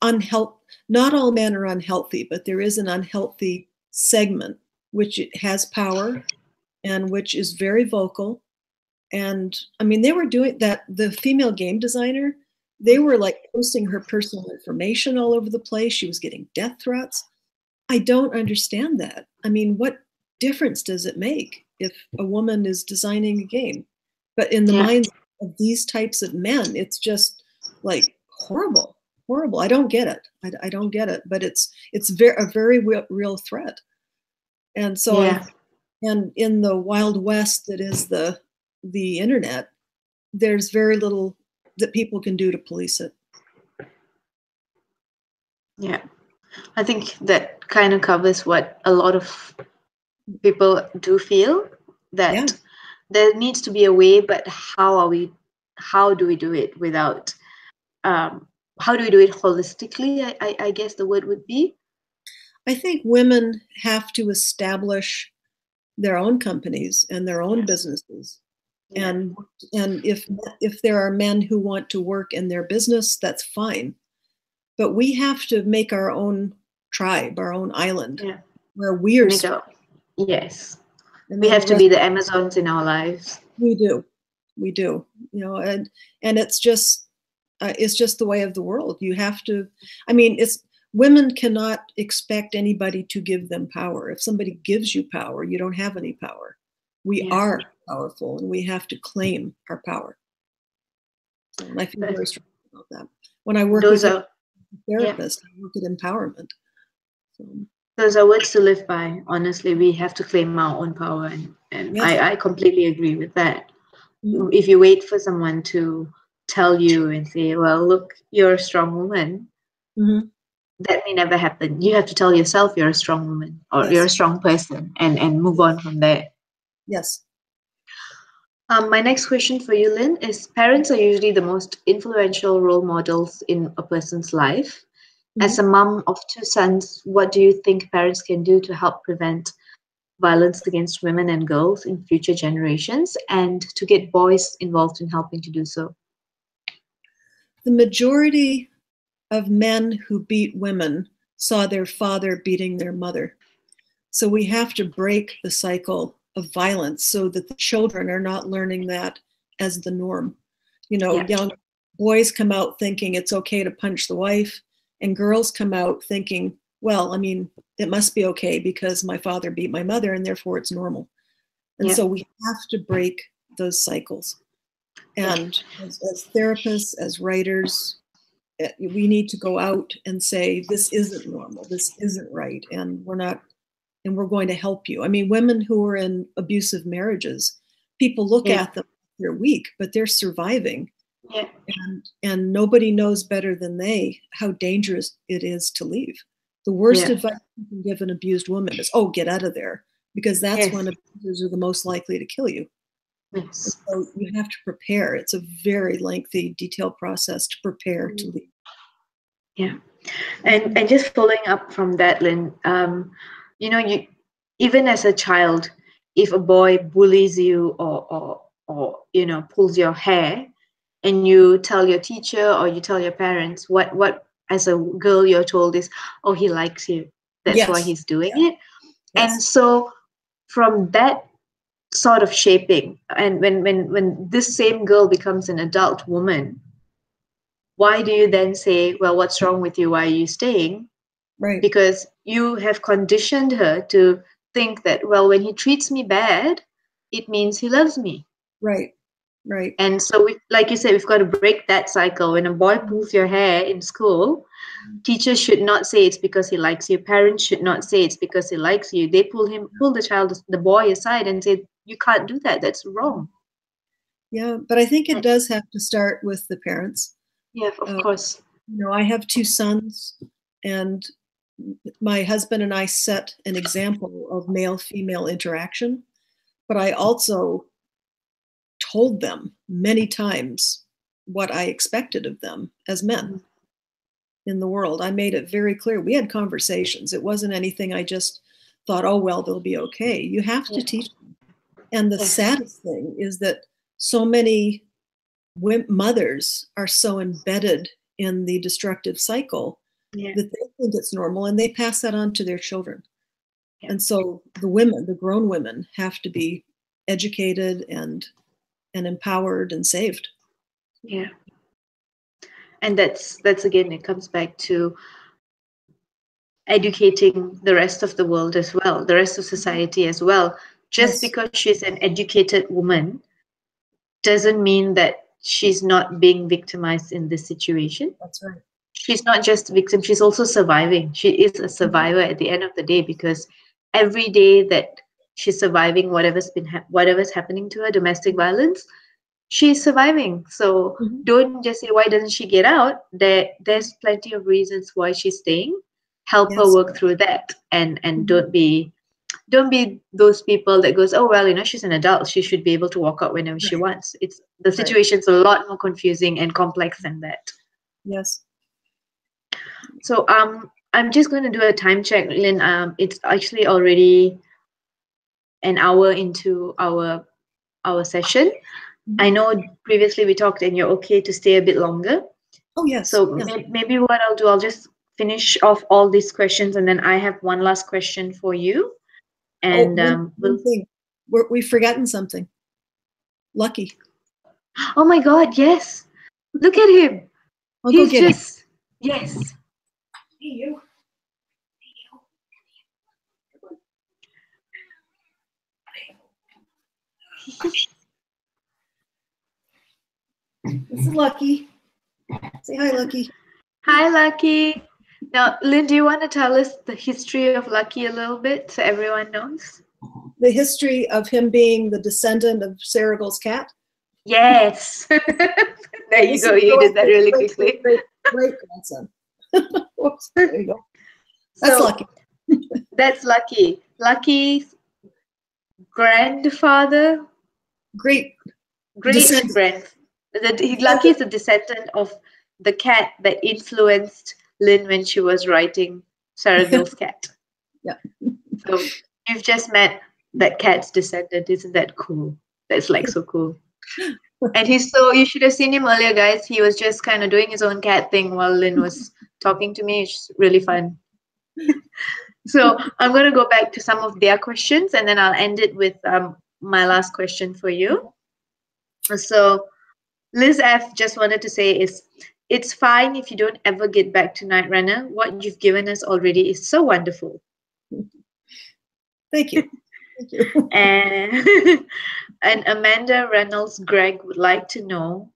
not all men are unhealthy, but there is an unhealthy segment which has power and which is very vocal. And I mean, they were doing that. The female game designer, they were like posting her personal information all over the place. She was getting death threats. I don't understand that. I mean, what difference does it make if a woman is designing a game? But in the minds of these types of men, it's just like horrible. I don't get it. I don't get it. But it's a very real threat. And so, and in the Wild West that is the internet, there's very little that people can do to police it. Yeah, I think that kind of covers what a lot of people do feel, that there needs to be a way, but how do we do it without, how do we do it holistically? I guess the word would be. I think women have to establish their own companies and their own businesses. And if there are men who want to work in their business, that's fine. But we have to make our own tribe, our own island, where we are. Yes, we have to be the Amazons in our lives. We do. You know, and it's just the way of the world. You have to. I mean, women cannot expect anybody to give them power. If somebody gives you power, you don't have any power. We are powerful, and we have to claim our power. So, and I feel very strong about that. When I work with a therapist, I work at empowerment. So, those are words to live by. Honestly, we have to claim our own power, and I completely agree with that. Mm-hmm. If you wait for someone to tell you and say, well, look, you're a strong woman, that may never happen. You have to tell yourself you're a strong woman, or you're a strong person, and move on from there. Yes. My next question for you, Lynn, is parents are usually the most influential role models in a person's life. As a mom of 2 sons, what do you think parents can do to help prevent violence against women and girls in future generations, and to get boys involved in helping to do so? The majority of men who beat women saw their father beating their mother. So we have to break the cycle of violence so that the children are not learning that as the norm. You know, young boys come out thinking it's okay to punch the wife, and girls come out thinking, well, I mean, it must be okay because my father beat my mother and therefore it's normal. And so we have to break those cycles. And as therapists, as writers, we need to go out and say, this isn't normal, this isn't right, and we're going to help you. I mean, women who are in abusive marriages, people look at them, they're weak, but they're surviving. And nobody knows better than they how dangerous it is to leave. The worst advice you can give an abused woman is, oh, get out of there, because that's when abusers are the most likely to kill you. So you have to prepare. It's a very lengthy, detailed process to prepare to leave. Yeah. And just following up from that, Lynn, you know, even as a child, if a boy bullies you or or, you know, pulls your hair, and you tell your teacher or you tell your parents, what as a girl you're told is, oh, he likes you. That's why Yes. he's doing Yeah. it. And so from that sort of shaping, and when this same girl becomes an adult woman, why do you then say, well, what's wrong with you? Why are you staying? Right. Because you have conditioned her to think that, well, when he treats me bad, it means he loves me. Right. Right. And so, like you said, we've got to break that cycle. When a boy pulls your hair in school, teachers should not say it's because he likes you. Parents should not say it's because he likes you. They pull the boy aside and say, you can't do that. That's wrong. Yeah, but I think it does have to start with the parents. Yeah, of course. You know, I have 2 sons, and my husband and I set an example of male-female interaction, but I also told them many times what I expected of them as men in the world. I made it very clear. We had conversations. It wasn't anything I just thought, oh, well, they'll be okay. You have to teach them. And the saddest thing is that so many mothers are so embedded in the destructive cycle that they think it's normal, and they pass that on to their children. And so the women, the grown women, have to be educated and empowered and saved. Yeah. And that's again, it comes back to educating the rest of the world as well, the rest of society as well. Just because she's an educated woman doesn't mean that she's not being victimized in this situation. That's right. She's not just a victim, she's also surviving. She is a survivor at the end of the day, because every day that she's surviving whatever's happening to her, domestic violence, she's surviving. So don't just say, why doesn't she get out? There's plenty of reasons why she's staying. Help her work through that, and don't be those people that goes, oh, well, you know, she's an adult, she should be able to walk out whenever she wants. It's the situation's a lot more confusing and complex than that. Yes. So I'm just going to do a time check, Lynn. It's actually already an hour into our session. I know previously we talked and you're okay to stay a bit longer. Oh, yes. So maybe what I'll do, I'll just finish off all these questions, and then I have one last question for you. And one thing. We've forgotten something. Lucky. Oh my God, yes. Look at him. I'll He's go get just him. Yes. Hey, you. This is Lucky. Say hi, Lucky. Hi, Lucky. Now, Lynn, do you want to tell us the history of Lucky a little bit so everyone knows? The history of him being the descendant of Senegal's cat? Yes. There you go. You did that really quickly. Great grandson. Whoops, there you go. That's Lucky. That's Lucky. Lucky's grandfather. Great grand. Lucky is the descendant of the cat that influenced Lynn when she was writing Sarah Gill's cat. Yeah. So you've just met that cat's descendant. Isn't that cool? That's like so cool. And you should have seen him earlier, guys. He was just kind of doing his own cat thing while Lynn was talking to me. It's really fun. So I'm going to go back to some of their questions, and then I'll end it with my last question for you. So Liz F just wanted to say it's fine if you don't ever get back to Night Runner. What you've given us already is so wonderful. Thank you. Thank you. And Amanda Reynolds Gregg would like to know,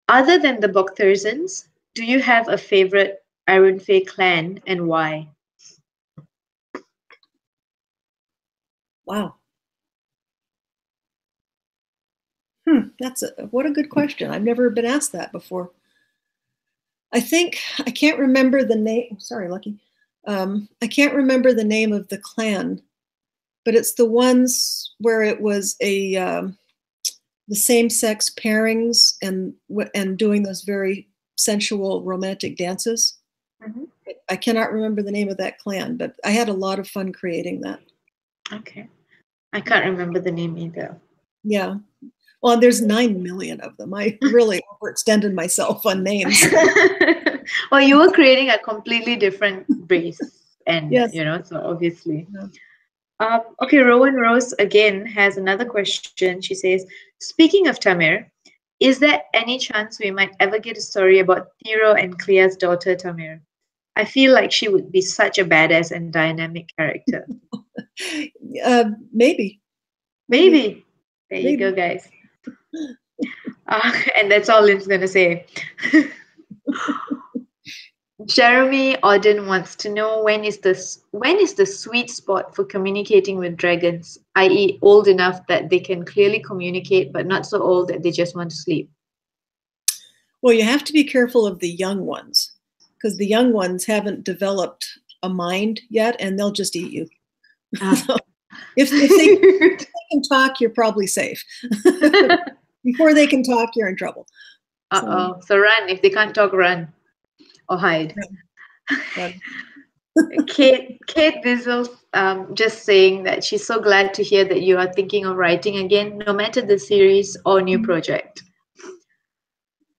other than the Bokthersons, do you have a favorite Iron Fae clan and why? Wow. What a good question. I've never been asked that before. I can't remember the name. Sorry, Lucky. I can't remember the name of the clan, but it's the ones where it was the same-sex pairings and doing those very sensual romantic dances. Mm-hmm. I cannot remember the name of that clan, but I had a lot of fun creating that. Okay. I can't remember the name either. Yeah. Well, there's 9 million of them. I really overextended myself on names. Well, you were creating a completely different race, and Yes. so obviously. Yeah. Okay, Rowan Rose again has another question. She says, speaking of Tamir, is there any chance we might ever get a story about Thero and Clea's daughter, Tamir? I feel like she would be such a badass and dynamic character. Maybe. Maybe. There you go, Maybe. guys. And that's all Lynn's going to say. Jeremy Auden wants to know when is the sweet spot for communicating with dragons, i.e., old enough that they can clearly communicate, but not so old that they just want to sleep. Well, you have to be careful of the young ones, because the young ones haven't developed a mind yet, and they'll just eat you. So if they can talk, you're probably safe. Before they can talk, you're in trouble. So run. If they can't talk, run or hide. Kate Bizzle just saying that she's so glad to hear that you are thinking of writing again, no matter the series or new project.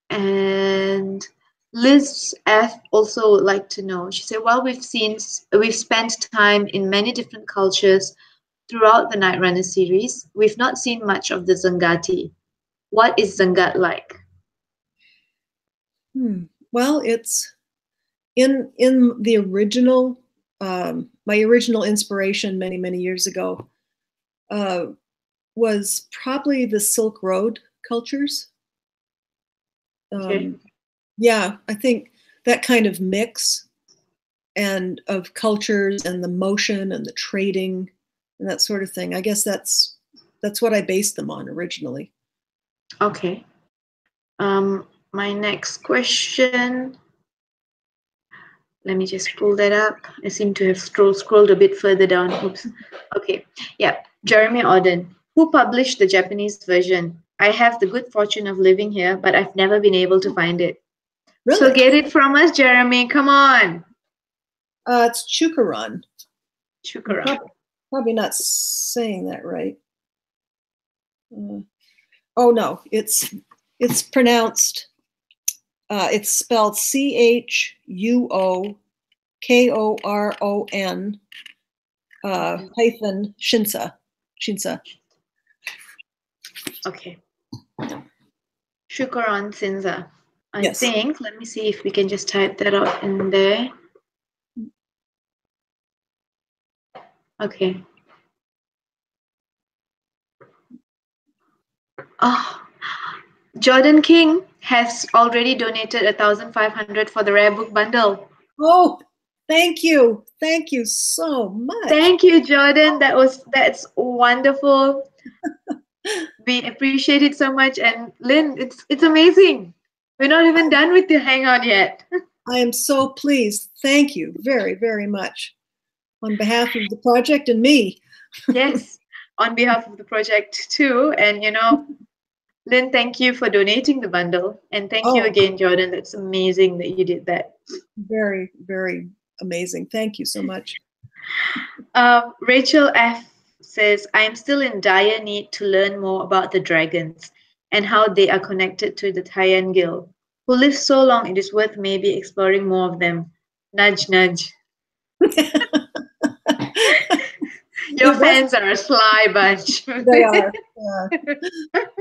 And Liz F also would like to know. She said, "While we've spent time in many different cultures throughout the Night Runner series, we've not seen much of the Zangati. What is Zangat like?" Well, it's in the original. My original inspiration many years ago was probably the Silk Road cultures. Okay. Yeah, I think that kind of mix and of cultures and the motion and the trading and that sort of thing. I guess that's what I based them on originally. Okay. My next question. Let me just pull that up. I seem to have scrolled a bit further down. Oops. Okay. Yeah. Jeremy Auden. Who published the Japanese version? I have the good fortune of living here, but I've never been able to find it. Really? So get it from us, Jeremy. Come on. It's Chukaran. Chukaran. Probably not saying that right. Oh no, it's pronounced. It's spelled CHUOKORON hyphen Shinsa. Okay. Shukaran Sinza. I Yes. think, let me see if we can just type that out in there. Okay. Oh, Jordan King has already donated 1,500 for the rare book bundle. Oh, thank you so much. Thank you, Jordan. That's wonderful. We appreciate it so much. And Lynn, it's amazing. We're not even done with the hangout yet. I am so pleased. Thank you very much on behalf of the project and me. Yes, on behalf of the project too. And Lynn, thank you for donating the bundle. And thank you again, Jordan. That's amazing that you did that. Very amazing. Thank you so much. Rachel F says, I am still in dire need to learn more about the dragons and how they are connected to the Tyangil, who lived so long it is worth maybe exploring more of them. Nudge, nudge. Your fans are a sly bunch. They are.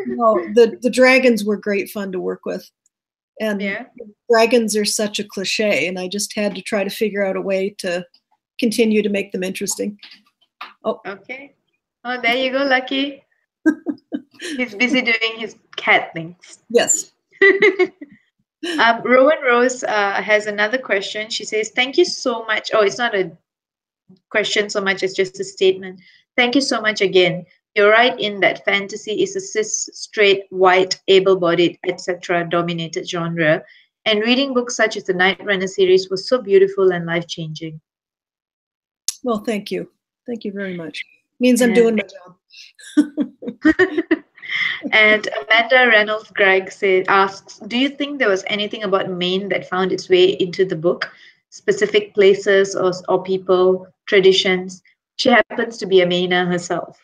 No, the dragons were great fun to work with. And dragons are such a cliche, and I just had to try to figure out a way to continue to make them interesting. Oh. Okay. Oh, there you go, Lucky. He's busy doing his cat things. Yes. Rowan Rose has another question. She says, thank you so much. Oh, it's not a question so much, it's just a statement. Thank you so much again. You're right in that fantasy is a cis, straight, white, able-bodied, etc. dominated genre. And reading books such as the Night Runner series was so beautiful and life-changing. Well, thank you. Thank you very much. Means I'm doing my job. And Amanda Reynolds Gregg asks, do you think there was anything about Maine that found its way into the book? Specific places or people, traditions? She happens to be a Mainer herself.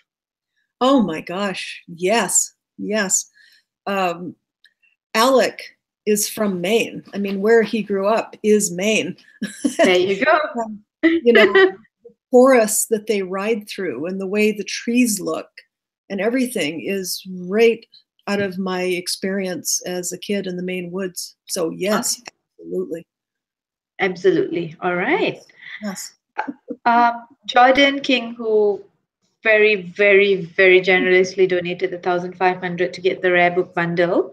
Oh my gosh. Yes. Alec is from Maine. I mean, where he grew up is Maine. There you go. You know, the forests that they ride through and the way the trees look and everything is right out of my experience as a kid in the Maine woods. So yes, Okay. absolutely. Absolutely. All right. Yes. Jordan King, who very, very, very generously donated 1,500 to get the rare book bundle.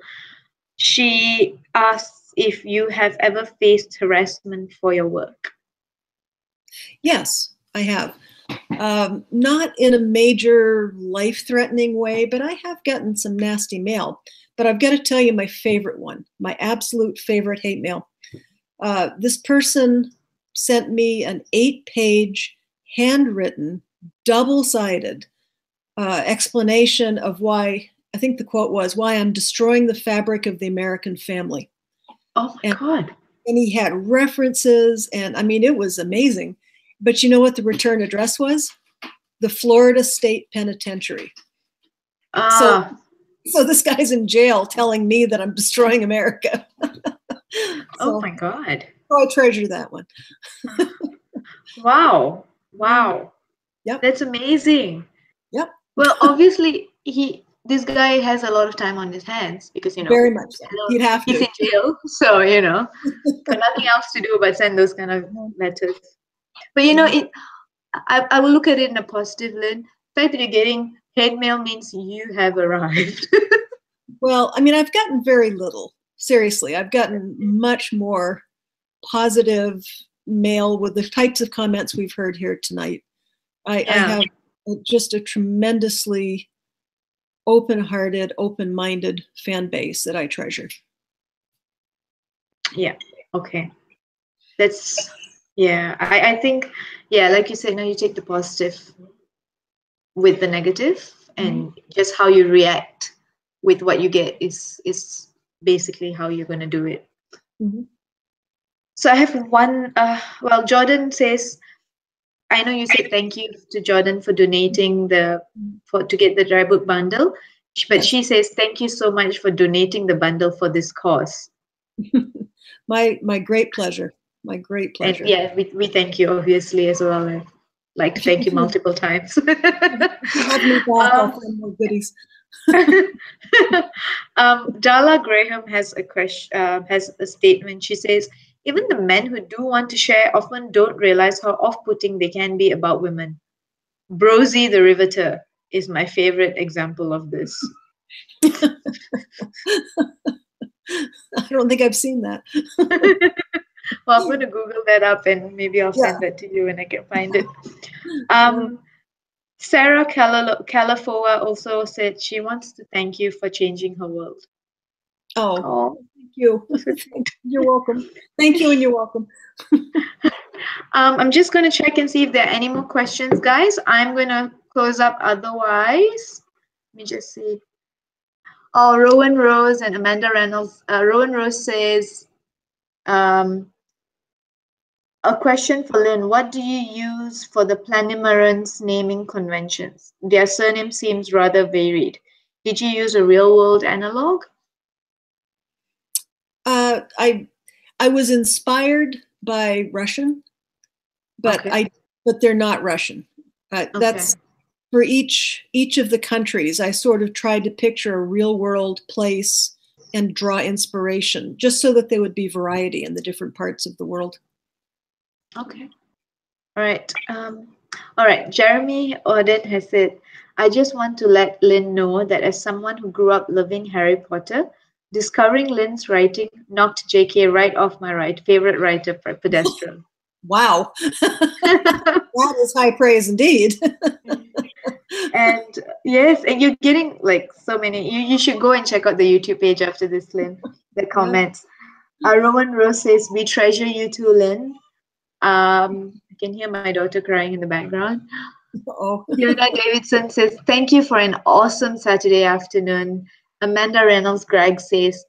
She asks if you have ever faced harassment for your work. Yes, I have. Not in a major life-threatening way, but I have gotten some nasty mail. But I've got to tell you my favorite one, my absolute favorite hate mail. This person sent me an 8-page, handwritten, double-sided explanation of why, I think the quote was, why I'm destroying the fabric of the American family. Oh my God. And he had references, and I mean, it was amazing. But you know what the return address was? The Florida State Penitentiary. So this guy's in jail telling me that I'm destroying America. Oh my God. So I treasure that one. Wow. Wow. Yep. That's amazing. Yep. Well, obviously this guy has a lot of time on his hands because, very much so. He'd have to. He's in jail. So, got nothing else to do but send those kind of letters. But I will look at it in a positive, Lynn. The fact that you're getting hate mail means you have arrived. Well, I mean, I've gotten very little. Seriously, I've gotten much more positive mail with the types of comments we've heard here tonight. I have just a tremendously open-hearted, open-minded fan base that I treasure. Yeah. Okay. That's, I think, like you said, now you take the positive with the negative, and just how you react with what you get is basically how you're going to do it. So I have one, Jordan says, I know you said thank you to Jordan for donating to get the dry book bundle, but she says thank you so much for donating the bundle for this cause. My great pleasure. My great pleasure. And we thank you obviously as well. I'd like to thank you multiple times. Have me back, I'll find more goodies. Darla Graham has a question, has a statement. She says, even the men who do want to share often don't realize how off-putting they can be about women. Brosie the Riveter is my favorite example of this. I don't think I've seen that. Well, I'm going to Google that up and maybe I'll send that to you when I can find it. Sarah Calafoa also said she wants to thank you for changing her world. Oh, thank you. You're welcome. Thank you, and you're welcome. I'm just going to check and see if there are any more questions, guys. I'm going to close up otherwise. Let me just see. Oh, Rowan Rose and Amanda Reynolds. Rowan Rose says, a question for Lynn. What do you use for the Planimarans naming conventions? Their surname seems rather varied. Did you use a real-world analog? I was inspired by Russian, but but they're not Russian. That's for each of the countries. I sort of tried to picture a real-world place and draw inspiration, just so that there would be variety in the different parts of the world. Okay. All right. All right. Jeremy Auden has said, I just want to let Lynn know that as someone who grew up loving Harry Potter, discovering Lynn's writing knocked JK right off my favorite writer pedestal. Wow. That is high praise indeed. And yes, and you're getting like so many. You should go and check out the YouTube page after this, Lynn. The comments. Rowan Rose says, we treasure you too, Lynn. I can hear my daughter crying in the background. Hilda Davidson says, thank you for an awesome Saturday afternoon. Amanda Reynolds Gregg says,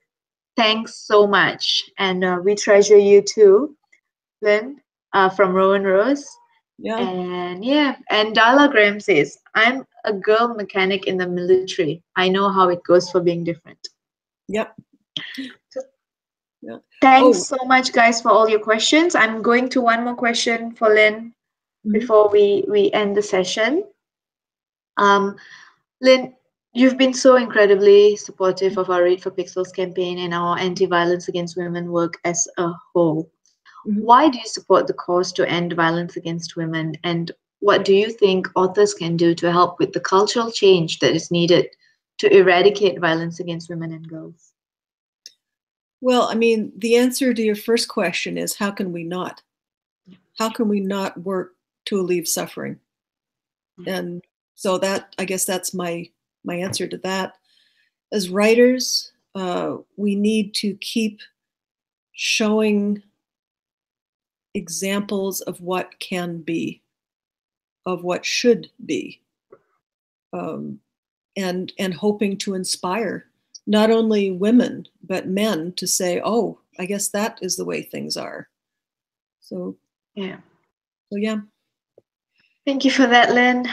thanks so much. And we treasure you too, Lynn, from Rowan Rose. And and Darla Graham says, I'm a girl mechanic in the military. I know how it goes for being different. Yep. Yeah. Thanks so much, guys, for all your questions. I'm going to one more question for Lynn before we end the session. Lynn, you've been so incredibly supportive of our Read for Pixels campaign and our anti-violence against women work as a whole. Why do you support the cause to end violence against women, and what do you think authors can do to help with the cultural change that is needed to eradicate violence against women and girls? Well, I mean, the answer to your first question is how can we not? How can we not work to alleviate suffering? And so that, I guess that's my answer to that. As writers, we need to keep showing examples of what can be, of what should be, and hoping to inspire not only women but men to say, "Oh, I guess that is the way things are." So yeah. Thank you for that, Lynn.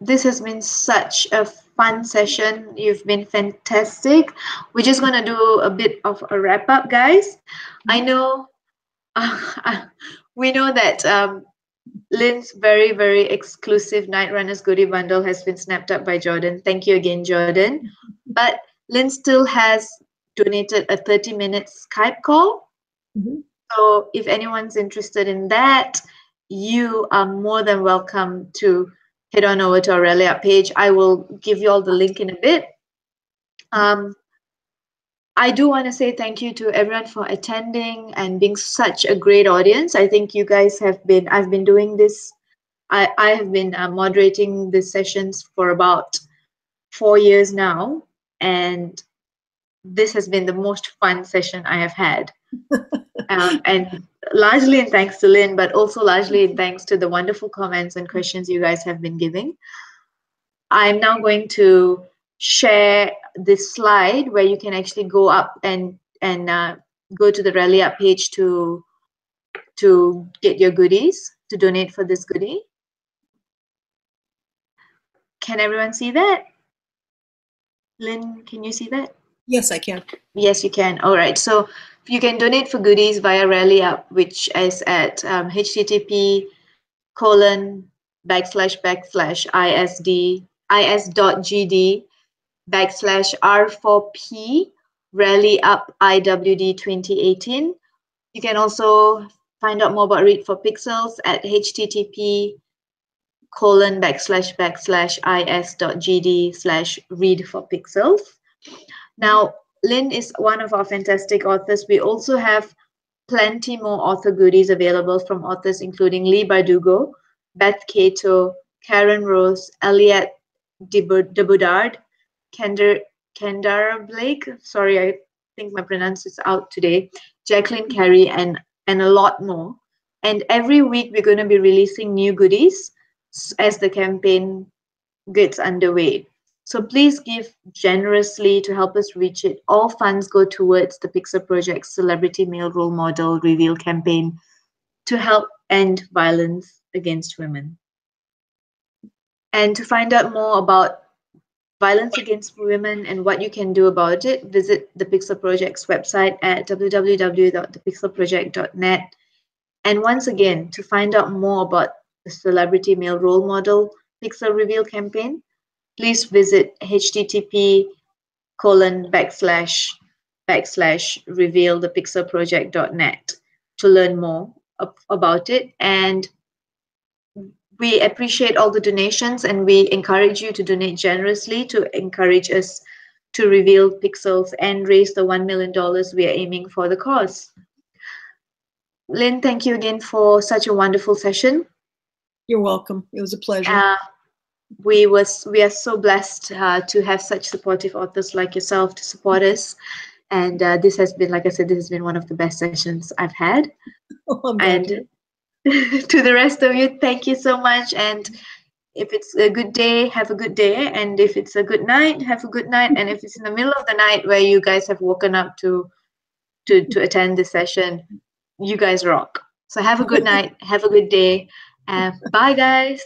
This has been such a fun session. You've been fantastic. We're just going to do a bit of a wrap up, guys. I know we know that Lynn's very, very exclusive Night Runners goodie bundle has been snapped up by Jordan. Thank you again, Jordan. But Lynn still has donated a 30-minute Skype call. So if anyone's interested in that, you are more than welcome to head on over to our Rally Up page. I will give you all the link in a bit. I do want to say thank you to everyone for attending and being such a great audience. I think you guys have been, I've been doing this, I have been moderating these sessions for about 4 years now, and this has been the most fun session I have had. And largely in thanks to Lynn, but also largely in thanks to the wonderful comments and questions you guys have been giving. I'm now going to share this slide where you can actually go up and go to the Rally Up page to get your goodies, to donate for this goodie. Can everyone see that? Lynn, can you see that? Yes, I can. Yes, you can. All right. So you can donate for goodies via Rally Up, which is at http://is.gd/r4p Rally Up IWD 2018. You can also find out more about Read for Pixels at http://is.gd/read for pixels. Now, Lynn is one of our fantastic authors. We also have plenty more author goodies available from authors including Lee Bardugo, Beth Cato, Karen Rose, Elliot Debudard, Kendara Blake, sorry, I think my pronunciation is out today, Jacqueline Carey, and a lot more. And every week we're going to be releasing new goodies as the campaign gets underway. So please give generously to help us reach it. All funds go towards the Pixar Project's Celebrity Male Role Model Reveal campaign to help end violence against women. And to find out more about violence against women and what you can do about it, visit the Pixar Project's website at www.thepixelproject.net. And once again, to find out more about the Celebrity Male Role Model Pixar Reveal campaign, please visit http://revealthepixelproject.net to learn more about it. And we appreciate all the donations, and we encourage you to donate generously to encourage us to reveal pixels and raise the $1 million we are aiming for the cause. Lynn, thank you again for such a wonderful session. You're welcome. It was a pleasure. We are so blessed to have such supportive authors like yourself to support us. And this has been, like I said, this has been one of the best sessions I've had. Oh, and to the rest of you, thank you so much. And if it's a good day, have a good day. And if it's a good night, have a good night. And if it's in the middle of the night where you guys have woken up to attend this session, you guys rock. So have a good night, have a good day, and bye, guys.